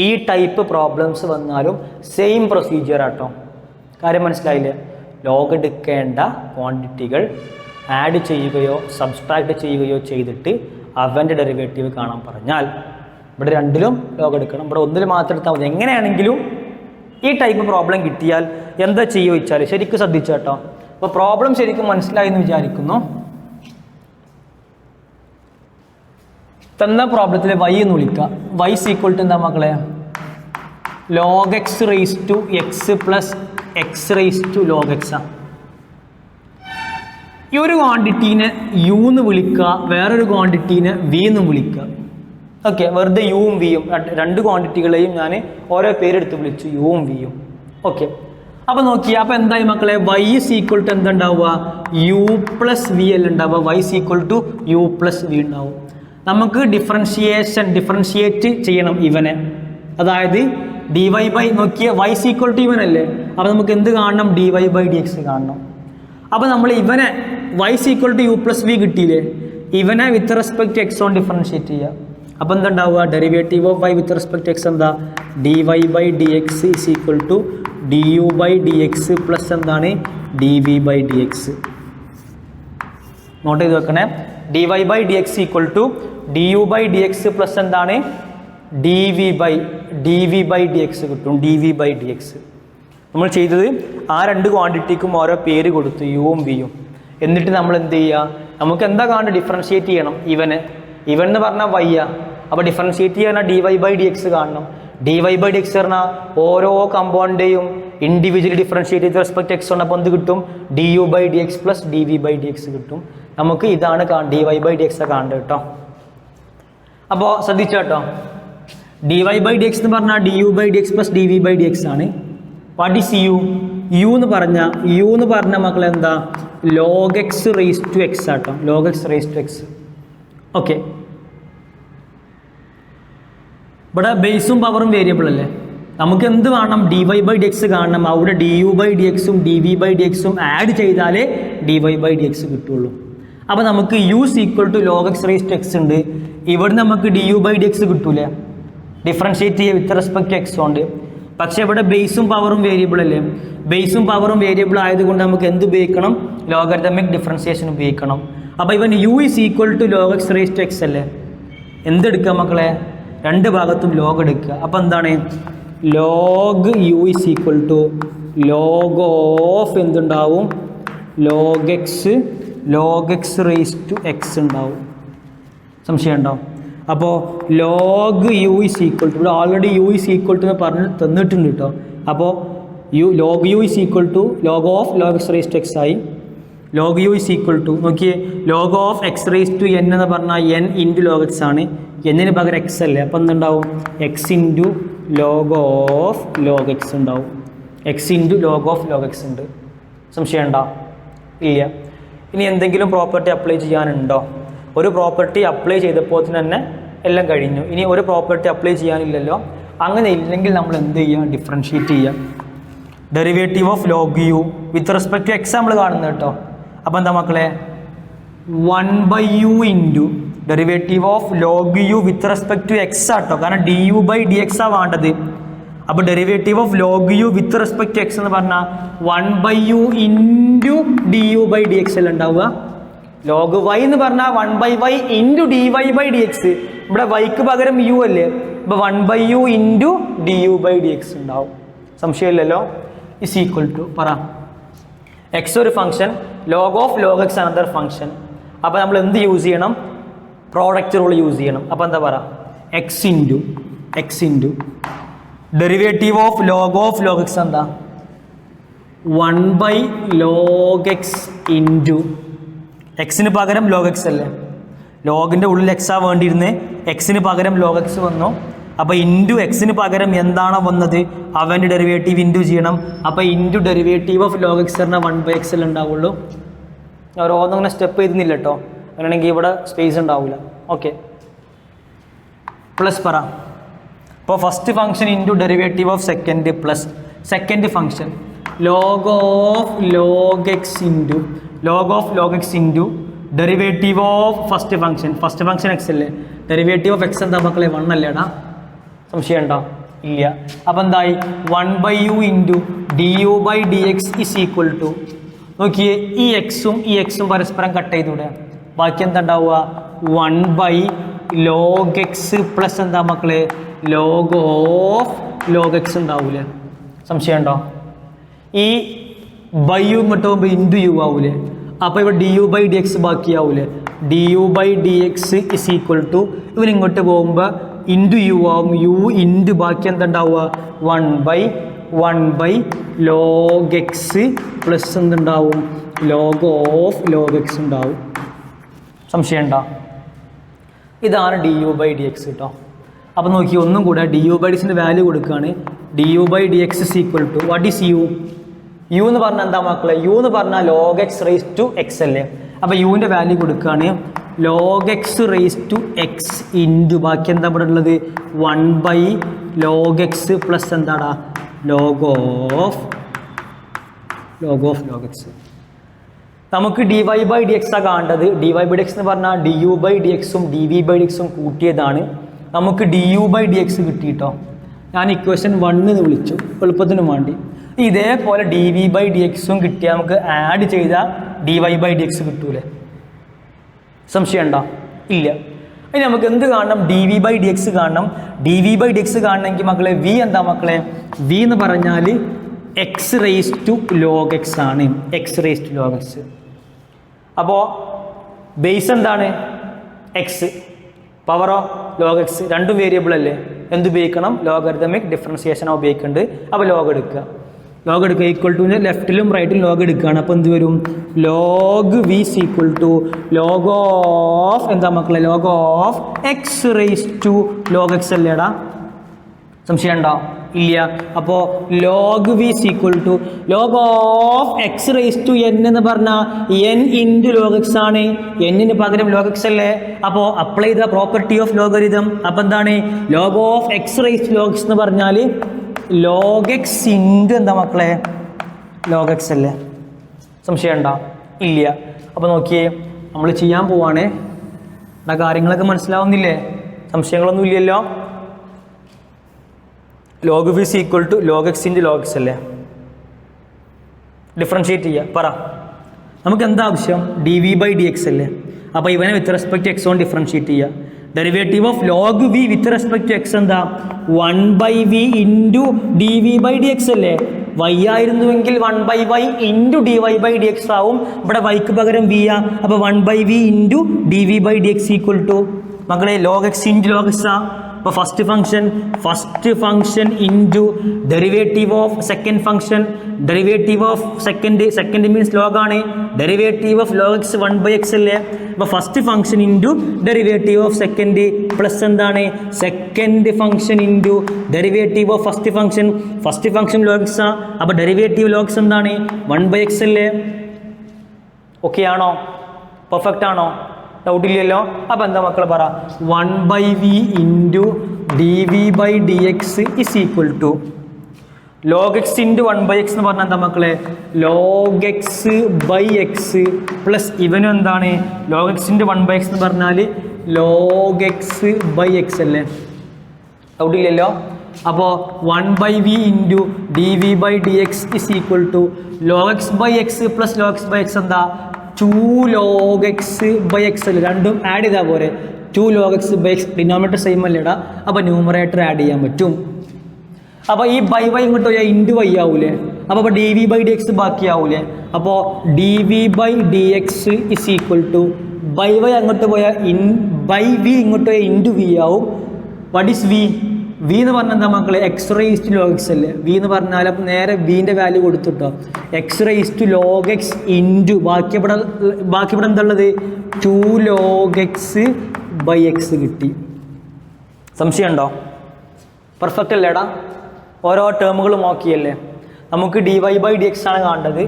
ഈ ടൈപ്പ് പ്രോബ്ലംസ് വന്നാലും സെയിം പ്രൊസീജിയർ ആട്ടോ. കാര്യം മനസ്സിലായില്ലേ? ലോഗ് എടുക്കേണ്ട ക്വാണ്ടിറ്റികൾ ആഡ് ചെയ്യുകയോ സബ്സ്ട്രാക്റ്റ് ചെയ്യുകയോ ചെയ്തിട്ട് അവൻ്റെ ഡെറിവേറ്റീവ് കാണാൻ പറഞ്ഞാൽ ഇവിടെ രണ്ടിലും ലോഗ് എടുക്കണം, ഇവിടെ ഒന്നിൽ മാത്രം എടുത്താൽ മതി. എങ്ങനെയാണെങ്കിലും ഈ ടൈപ്പ് പ്രോബ്ലം കിട്ടിയാൽ എന്താ ചെയ്യുക വെച്ചാൽ ശരിക്കും ശ്രദ്ധിച്ചു കേട്ടോ. അപ്പോൾ പ്രോബ്ലം ശരിക്കും മനസ്സിലായി എന്ന് വിചാരിക്കുന്നു. തന്ന പ്രോബ്ലത്തിൽ y എന്ന് വിളിക്കുക. y ഈക്വൽ ടു എന്താ മക്കളെ? log x raise to x plus x raise to log x ആണ്. ഈ ഒരു ക്വാണ്ടിറ്റീനെ യു എന്ന് വിളിക്കുക, വേറൊരു ക്വാണ്ടിറ്റീനെ വി എന്ന് വിളിക്കുക. ഓക്കെ, വെറുതെ യുവും വിയും രണ്ട് ക്വാണ്ടിറ്റികളെയും ഞാൻ ഓരോ പേരെടുത്ത് വിളിച്ചു, യുവും വിയും. ഓക്കെ, അപ്പോൾ നോക്കി, അപ്പോൾ എന്തായി മക്കളെ? y ഈക്വൽ ടു എന്താ ഉണ്ടാവുക? യു പ്ലസ് വി അല്ല ഉണ്ടാവുക, y equal to u plus v ഉണ്ടാവും. നമുക്ക് ഡിഫറൻഷിയേറ്റ് ചെയ്യണം ഇവനെ, അതായത് dy ബൈ നോക്കിയ y ഈക്വൽ ടു ഇവൻ അല്ലേ, അപ്പോൾ നമുക്ക് എന്ത് കാണണം? dy ബൈ dx കാണണം. അപ്പോൾ നമ്മൾ ഇവനെ y equal to u plus v കിട്ടിയില്ലേ, ഇവനെ with respect to x on differentiate ചെയ്യുക. അപ്പോൾ എന്താ ഉണ്ടാവുക? Derivative of y with respect to x എന്താ? dy by dx is equal to du by dx plus എന്താണ്? dv by dx. നോട്ട് ചെയ്ത് വെക്കണേ. dy by dx equal to du by dx plus എന്താണ്? dv by dx കിട്ടും. dv by dx നമ്മൾ ചെയ്തത് ആ രണ്ട് ക്വാണ്ടിറ്റിക്കും ഓരോ പേര് കൊടുത്തു, യുവും വിയും. എന്നിട്ട് നമ്മൾ എന്ത് ചെയ്യുക? നമുക്ക് എന്താ കാണുക? ഡിഫറൻഷിയേറ്റ് ചെയ്യണം ഇവൻ എന്ന് പറഞ്ഞാൽ വയ്യ. അപ്പോൾ ഡിഫറൻഷിയേറ്റ് ചെയ്യാൻ dy ബൈ dx കാണണം. dy ബൈ dx പറഞ്ഞാൽ ഓരോ കമ്പൗണ്ടിൻ്റെയും ഇൻഡിവിജ്വലി ഡിഫറൻഷിയേറ്റ് ചെയ്ത് റെസ്പെക്ട് എക്സ് ഉണ്ട്. അപ്പോൾ എന്ത് കിട്ടും? du by dx plus dv by dx കിട്ടും. നമുക്ക് ഇതാണ് dy ബൈ dx കാണേണ്ടത് കേട്ടോ. അപ്പോൾ ശ്രദ്ധിച്ചു കേട്ടോ. dy ബൈ dx എന്ന് പറഞ്ഞാൽ du by dx plus dv by dx ആണ്. വാട്ട് ഈസ് യു എന്ന് പറഞ്ഞ മക്കൾ എന്താ? log x raise to x ആട്ടോ, log x raise to x. Okay, ഇവിടെ ബേസും പവറും വേരിയബിൾ അല്ലേ, നമുക്ക് എന്ത് കാണണം? dy ബൈ dx കാണണം. അവിടെ du ബൈ dxും dv ബൈ dxും ആഡ് ചെയ്താലേ dy ബൈ dx കിട്ടുള്ളൂ. അപ്പോൾ നമുക്ക് u equal to log x raise to x ഉണ്ട്, ഇവിടെ നമുക്ക് du ബൈ dx കിട്ടൂലേ, ഡിഫറൻഷിയേറ്റ് ചെയ്യുക വിത്ത് റെസ്പെക്ട് ടു എക്സ് ഉണ്ട്. പക്ഷേ ഇവിടെ ബേസും പവറും വേരിയബിൾ അല്ലേ, ബേസും പവറും വേരിയബിൾ ആയതുകൊണ്ട് നമുക്ക് എന്ത് ഉപയോഗിക്കണം? ലോഗരിതമിക് ഡിഫറൻസിയേഷൻ ഉപയോഗിക്കണം. അപ്പോൾ ഇവൻ u is equal to log x raise to x അല്ലേ, എന്തെടുക്കുക മക്കളെ? രണ്ട് ഭാഗത്തും ലോഗ് എടുക്കുക. അപ്പോൾ എന്താണ്? log u is equal to log of എന്തുണ്ടാവും? log x raise to x ഉണ്ടാവും. സംശയം ഉണ്ടോ? അപ്പോൾ log u is equal to, ഇവിടെ already u is equal to എന്ന് പറഞ്ഞ് തന്നിട്ടുണ്ട് കേട്ടോ. അപ്പോൾ log u is equal to log of log x raise to x ആയി. log u is equal to നോക്കിയേ, log of x raise to n എന്ന് പറഞ്ഞാൽ n ഇൻറ്റു log x ആണ്, എന്നിന് പകരം x അല്ലേ, അപ്പോൾ എന്തുണ്ടാവും? x into log of log x ഉണ്ടാവും. x into log of log x ഉണ്ട്. സംശയം ഉണ്ടോ? ഇല്ല. ഇനി എന്തെങ്കിലും പ്രോപ്പർട്ടി അപ്ലൈ ചെയ്യാനുണ്ടോ? ഒരു പ്രോപ്പർട്ടി അപ്ലൈ ചെയ്തപ്പോൾ തന്നെ എല്ലാം കഴിഞ്ഞു. ഇനി ഒരു പ്രോപ്പർട്ടി അപ്ലൈ ചെയ്യാനില്ലല്ലോ. അങ്ങനെ ഇല്ലെങ്കിൽ നമ്മൾ എന്ത് ചെയ്യുക? ഡിഫറൻഷിയേറ്റ് ചെയ്യുക. Derivative of log u with respect to x നമ്മൾ കാണുന്നത് കേട്ടോ. അപ്പോൾ എന്താ മക്കളെ? 1/u into derivative of log u with respect to x ആട്ടോ, കാരണം du ബൈ dx ആണ് വേണ്ടത്. അപ്പോൾ derivative of log u with respect to x എന്ന് പറഞ്ഞാൽ 1/u into du by dx അല്ല ഉണ്ടാവുക. log y എന്ന് പറഞ്ഞാൽ 1/y into dy by dx. ഇവിടെ yക്ക് പകരം u അല്ലേ, ഇപ്പോൾ 1/u into du by dx ഉണ്ടാവും. സംശയമില്ലല്ലോ. ഇസ് ഈക്വൽ ടു പറ, എക്സ് ഒരു function, log of log x another function. അപ്പോൾ നമ്മൾ എന്ത് യൂസ് ചെയ്യണം? പ്രോഡക്റ്റ് റൂൾ യൂസ് ചെയ്യണം. അപ്പോൾ എന്താ പറ? X into derivative of log x എന്താ 1/log x ഇൻറ്റു എക്സിന് പകരം log x അല്ലേ, ലോഗിൻ്റെ ഉള്ളിൽ എക്സാ വേണ്ടിയിരുന്നത്, എക്സിന് പകരം log x വന്നു. അപ്പോൾ ഇൻറ്റു എക്സിന് പകരം എന്താണോ വന്നത് അവൻ്റെ ഡെറിവേറ്റീവ് ഇൻറ്റു ചെയ്യണം. അപ്പോൾ into derivative of log x പറഞ്ഞാൽ 1/x അല്ലേ ഉണ്ടാവുള്ളൂ. ഓരോന്നും അങ്ങനെ സ്റ്റെപ്പ് ചെയ്തില്ല കേട്ടോ, അങ്ങനെയാണെങ്കിൽ ഇവിടെ സ്പേസ് ഉണ്ടാവില്ല. ഓക്കെ, പ്ലസ് പറ. അപ്പോൾ first function into derivative of second plus second function log of log x into derivative of first function X അല്ലേ, ഡെറിവേറ്റീവ് ഓഫ് എക്സ് എന്താ മക്കളെ 1 അല്ലേടാ, സംശയം ഉണ്ടോ? ഇല്ല. അപ്പോൾ എന്തായി 1/u into du/dx is equal to, നോക്കിയേ ഈ എക്സും പരസ്പരം കട്ട് ചെയ്തൂടെ, ബാക്കി എന്താ ഉണ്ടാവുക 1/log x പ്ലസ് എന്താ മക്കളെ log of log x ഉണ്ടാവൂലേ, സംശയം ഉണ്ടോ? ഈ ബൈ യു ഇങ്ങോട്ട് പോകുമ്പോൾ ഇൻറ്റു യു ആവൂലേ, അപ്പോൾ ഇവിടെ du/dx ബാക്കിയാവൂലേ, du/dx ഇസ് ഈക്വൽ ടു ഇവനിങ്ങോട്ട് പോകുമ്പോൾ ഇൻറ്റു യു ആവും, യു ഇൻറ്റു ബാക്കി എന്താ ഉണ്ടാവുക 1/log x പ്ലസ് എന്തുണ്ടാവും log of log x ഉണ്ടാവും. സംശയം ഉണ്ടോ? ഇതാണ് du/dx കേട്ടോ. അപ്പോൾ നോക്കി ഒന്നും കൂടെ du/dxൻ്റെ വാല്യൂ കൊടുക്കുകയാണ്, du/dx is equal to what is u എന്ന് പറഞ്ഞാൽ എന്താ മക്കളെ, യു എന്ന് പറഞ്ഞാൽ log x raise to x അല്ലേ, അപ്പോൾ യുവിൻ്റെ വാല്യൂ കൊടുക്കുകയാണ് log x raise to x into ബാക്കി എന്താ ഇവിടെ ഉള്ളത് 1/log x പ്ലസ് എന്താടാ log of log x. നമുക്ക് dy/dx ആണ് കാണേണ്ടത്. dy/dx എന്ന് പറഞ്ഞാൽ du/dx dv/dx കൂട്ടിയതാണ്. നമുക്ക് du/dx കിട്ടിയിട്ടോ, ഞാൻ ഇക്വേഷൻ 1 എന്ന് വിളിച്ചു എളുപ്പത്തിന് വേണ്ടി. ഇതേപോലെ dv/dx കിട്ടിയാൽ നമുക്ക് ആഡ് ചെയ്താൽ dy/dx കിട്ടൂലേ, സംശയം ഉണ്ടോ? ഇല്ല. ഇനി നമുക്ക് എന്ത് കാണണം, dv/dx കാണണം. dv/dx കാണണമെങ്കിൽ മക്കളെ v എന്താ മക്കളെ, v എന്ന് പറഞ്ഞാൽ x raise to log x ആണ്, x raise to log x. അപ്പോൾ ബേസ് എന്താണ് x, പവറോ log x, രണ്ടും വേരിയബിൾ അല്ലേ, എന്തുപയോഗിക്കണം ലോഗരിതമിക് ഡിഫറൻസിയേഷനാണ് ഉപയോഗിക്കേണ്ടത്. അപ്പോൾ ലോഗ് എടുക്കുക ഈക്വൽ ടു ലെഫ്റ്റിലും റൈറ്റിലും ലോഗ് എടുക്കുകയാണ്. അപ്പോൾ എന്ത് വരും log v equal to log of എന്താ മക്കളെ log of x raise to log x അല്ലേടാ, സംശയം ഉണ്ടോ? ഇല്ല. അപ്പോൾ log v equal to log of x raise to n എന്ന് പറഞ്ഞാൽ n ഇൻറ്റു log x ആണ്, n പകരം log x അല്ലേ. അപ്പോൾ apply the property of logarithm. അപ്പോൾ എന്താണ് log of x raise to log x എന്ന് പറഞ്ഞാൽ log x ഇൻറ്റു എന്താ മക്കളെ log x അല്ലേ, സംശയം ഉണ്ടോ? ഇല്ല. അപ്പോൾ നോക്കിയേ നമ്മൾ ചെയ്യാൻ പോവാണേ, ആ കാര്യങ്ങളൊക്കെ മനസ്സിലാവുന്നില്ലേ, സംശയങ്ങളൊന്നും ഇല്ലല്ലോ. log v is equal to log x into log x അല്ലേ, ഡിഫറൻഷിയേറ്റ് ചെയ്യുക. പറ, നമുക്ക് എന്താ ആവശ്യം dv/dx അല്ലേ, അപ്പോൾ ഇവനെ വിത്ത് റെസ്പെക്ട് എക്സ് കൊണ്ട് ഡിഫറൻഷിയേറ്റ് ചെയ്യുക. Derivative of log v with respect to x എന്താ 1/v ഇൻറ്റു dv/dx അല്ലേ, y ആയിരുന്നുവെങ്കിൽ 1/y ഇൻറ്റു dy/dx ആവും, ഇവിടെ വൈക്ക് പകരം v ആ, അപ്പോൾ 1/v into dv/dx equal to മക്കളെ log x into log x ആ. അപ്പോൾ first function into derivative of second function, derivative of second means log ആണ്, derivative of log x 1/x അല്ലേ. അപ്പോൾ first function into derivative of second plus എന്താണ് second function into derivative of first function log x ആ. അപ്പോൾ derivative log x എന്താണ് 1/x അല്ലേ. Okay ആണോ? Perfect ആണോ? ഡൗട്ടില്ലല്ലോ. അപ്പോൾ എന്താ മക്കൾ പറ 1/v into dv/dx is equal to log x into 1/x എന്ന് പറഞ്ഞാൽ എന്താ മക്കളെ log x/x പ്ലസ് ഇവനും എന്താണ് log x ഇൻറ്റു 1/x എന്ന് പറഞ്ഞാൽ log x/x അല്ലേ, ഡൗട്ടില്ലല്ലോ. അപ്പോൾ 1/v into dv/dx is equal to log x/x plus log x/x എന്താ 2 log x/x അല്ലേ, രണ്ടും ആഡ് ചെയ്താൽ പോരെ. 2 log x/x ഡിനോമിനേറ്റർ സെയിം അല്ലേടാ, അപ്പോൾ ന്യൂമറേറ്റർ ആഡ് ചെയ്യാൻ പറ്റും. അപ്പോൾ ഈ ബൈ വൈ ഇങ്ങോട്ട് പോയാൽ ഇൻറ്റു വൈ ആവൂലേ, അപ്പോൾ dv/dx ബാക്കിയാവൂലേ. അപ്പോൾ dv/dx is equal to by y അങ്ങോട്ട് പോയാൽ ബൈ വി ഇങ്ങോട്ട് പോയാൽ ഇൻറ്റു വി ആവും. What is v? വി എന്ന് പറഞ്ഞാൽ എന്താ മക്കളെ x raise to log x അല്ലേ. വി എന്ന് പറഞ്ഞാൽ അപ്പം നേരെ വിൻ്റെ വാല്യൂ കൊടുത്തിട്ടോ x raise to log x into ബാക്കി ഇവിടെ എന്താ ഉള്ളത് 2 log x ബൈ എക്സ് കിട്ടി. സംശയം ഉണ്ടോ? പെർഫെക്റ്റ് അല്ലേടാ? ഓരോ ടേമുകൾ നോക്കിയല്ലേ. നമുക്ക് dy ബൈ ഡി എക്സ് ആണ് കാണേണ്ടത്.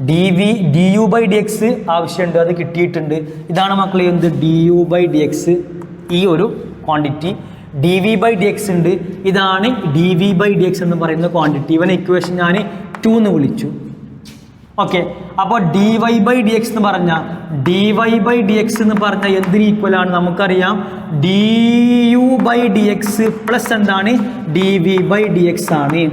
D u by d x ആവശ്യമുണ്ട്, അത് കിട്ടിയിട്ടുണ്ട്. ഇതാണ് മക്കളെ എന്ത് d u by d x, ഈ ഒരു quantity. D v by d x ഉണ്ട്, ഇതാണ് d v by d x എന്ന് പറയുന്ന ക്വാണ്ടിറ്റി. ഇവൻ ഇക്വേഷൻ ഞാൻ 2 എന്ന് വിളിച്ചു. ഓക്കെ, അപ്പോൾ d y by d x എന്ന് പറഞ്ഞാൽ എന്തിന് ഈക്വൽ ആണ് നമുക്കറിയാം, d u by d x plus എന്താണ് d v by d x ആണ്.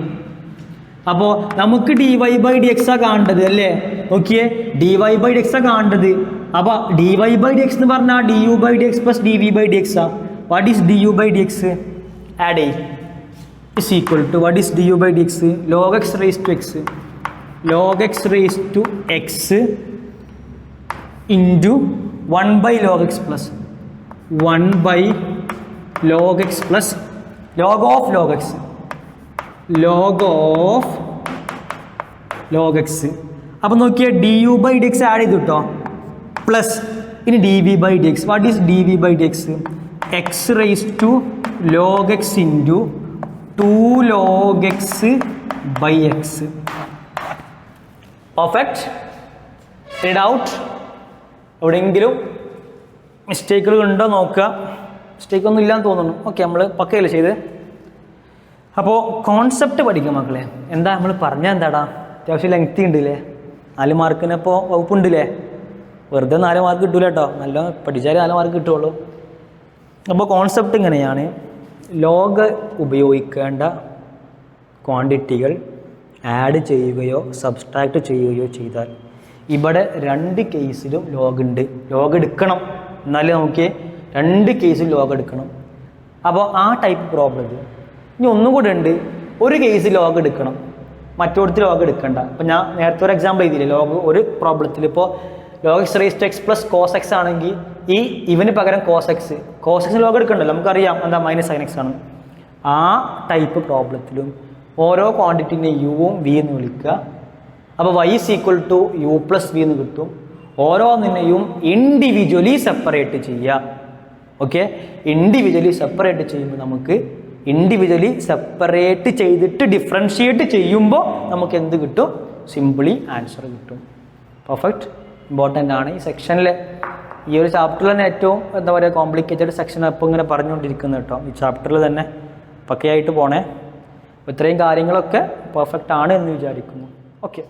അപ്പോൾ നമുക്ക് d y by d x ആ കാണേണ്ടത് അല്ലേ. നോക്കിയേ, d y by d x ആ കാണേണ്ടത്. അപ്പോൾ d y by d x എന്ന് പറഞ്ഞാൽ d u by d x plus d v by d x ആ. What is d u by d x? Add ചെയ് is equal to what is d u by d x? Log x raise to x, log x raised to x into 1 by log x plus 1 by log x plus log of log x അപ്പം നോക്കിയാൽ d u by d x add ചെയ്തു കേട്ടോ, plus ഇനി d v by d x. What is d v by d x? X raise to log x into 2 log x by x. Perfect. Read out. എവിടെയെങ്കിലും മിസ്റ്റേക്കുകൾ ഉണ്ടോ നോക്കുക. മിസ്റ്റേക്കൊന്നും ഇല്ലാന്ന് തോന്നുന്നു. Okay, നമ്മൾ പക്കയല്ലേ ചെയ്ത്. അപ്പോൾ കോൺസെപ്റ്റ് പഠിക്കും മക്കളെ. എന്താ നമ്മൾ പറഞ്ഞാൽ എന്താടാ, അത്യാവശ്യം ലെങ്തി ഉണ്ടല്ലേ, 4 മാർക്കിനിപ്പോൾ വകുപ്പുണ്ടല്ലേ. വെറുതെ 4 മാർക്ക് കിട്ടൂല കേട്ടോ, നല്ല പഠിച്ചാലേ 4 മാർക്ക് കിട്ടുള്ളൂ. അപ്പോൾ കോൺസെപ്റ്റ് ഇങ്ങനെയാണ്, ലോഗ് ഉപയോഗിക്കേണ്ട ക്വാണ്ടിറ്റികൾ ആഡ് ചെയ്യുകയോ സബ്സ്ട്രാക്ട് ചെയ്യുകയോ ചെയ്താൽ ഇവിടെ 2 കേസിലും ലോഗ് ഉണ്ട്. ലോഗ് എടുക്കണം, എന്നാലേ നോക്കിയേ 2 കേസിൽ ലോഗ് എടുക്കണം. അപ്പോൾ ആ ടൈപ്പ് പ്രോബ്ലം. ഇനി ഒന്നും കൂടെ ഉണ്ട്, ഒരു കേസിൽ ലോഗ് എടുക്കണം, മറ്റൊരുത്തിൽ ലോഗ് എടുക്കണ്ട. അപ്പോൾ ഞാൻ നേരത്തെ ഒരു എക്സാമ്പിൾ ചെയ്തില്ലേ, ലോഗ് ഒരു പ്രോബ്ലത്തിൽ ഇപ്പോൾ log x raise to x plus cos x ആണെങ്കിൽ ഇവന് പകരം കോസ് എക്സ് ലോഗ് എടുക്കണ്ടല്ലോ, നമുക്കറിയാം എന്താ മൈനസ് സൈൻ എക്സ് ആണ്. ആ ടൈപ്പ് പ്രോബ്ലത്തിലും ഓരോ ക്വാണ്ടിറ്റിനെ യുവും വി എന്ന് വിളിക്കുക. അപ്പോൾ y is equal to u plus v എന്ന് കിട്ടും. ഓരോന്നിനെയും ഇൻഡിവിജ്വലി സെപ്പറേറ്റ് ചെയ്യുക. ഓക്കെ, ഇൻഡിവിജ്വലി സെപ്പറേറ്റ് ചെയ്യുമ്പോൾ നമുക്ക് ഇൻഡിവിജ്വലി സെപ്പറേറ്റ് ചെയ്തിട്ട് ഡിഫറൻഷിയേറ്റ് ചെയ്യുമ്പോൾ നമുക്ക് എന്ത് കിട്ടും? സിംപിളി ആൻസർ കിട്ടും. പെർഫെക്റ്റ്. ഇമ്പോർട്ടൻ്റ് ആണ് ഈ സെക്ഷനിൽ. ഈ ഒരു ചാപ്റ്ററിൽ തന്നെ ഏറ്റവും എന്താ പറയുക കോംപ്ലിക്കേറ്റഡ് സെക്ഷൻ അപ്പോൾ ഇങ്ങനെ പറഞ്ഞുകൊണ്ടിരിക്കുന്നത് കേട്ടോ. ഈ ചാപ്റ്ററിൽ തന്നെ പക്കയായിട്ട് പോണേ. ഇത്രയും കാര്യങ്ങളൊക്കെ പെർഫെക്റ്റ് ആണ് എന്ന് വിചാരിക്കുന്നു. ഓക്കെ.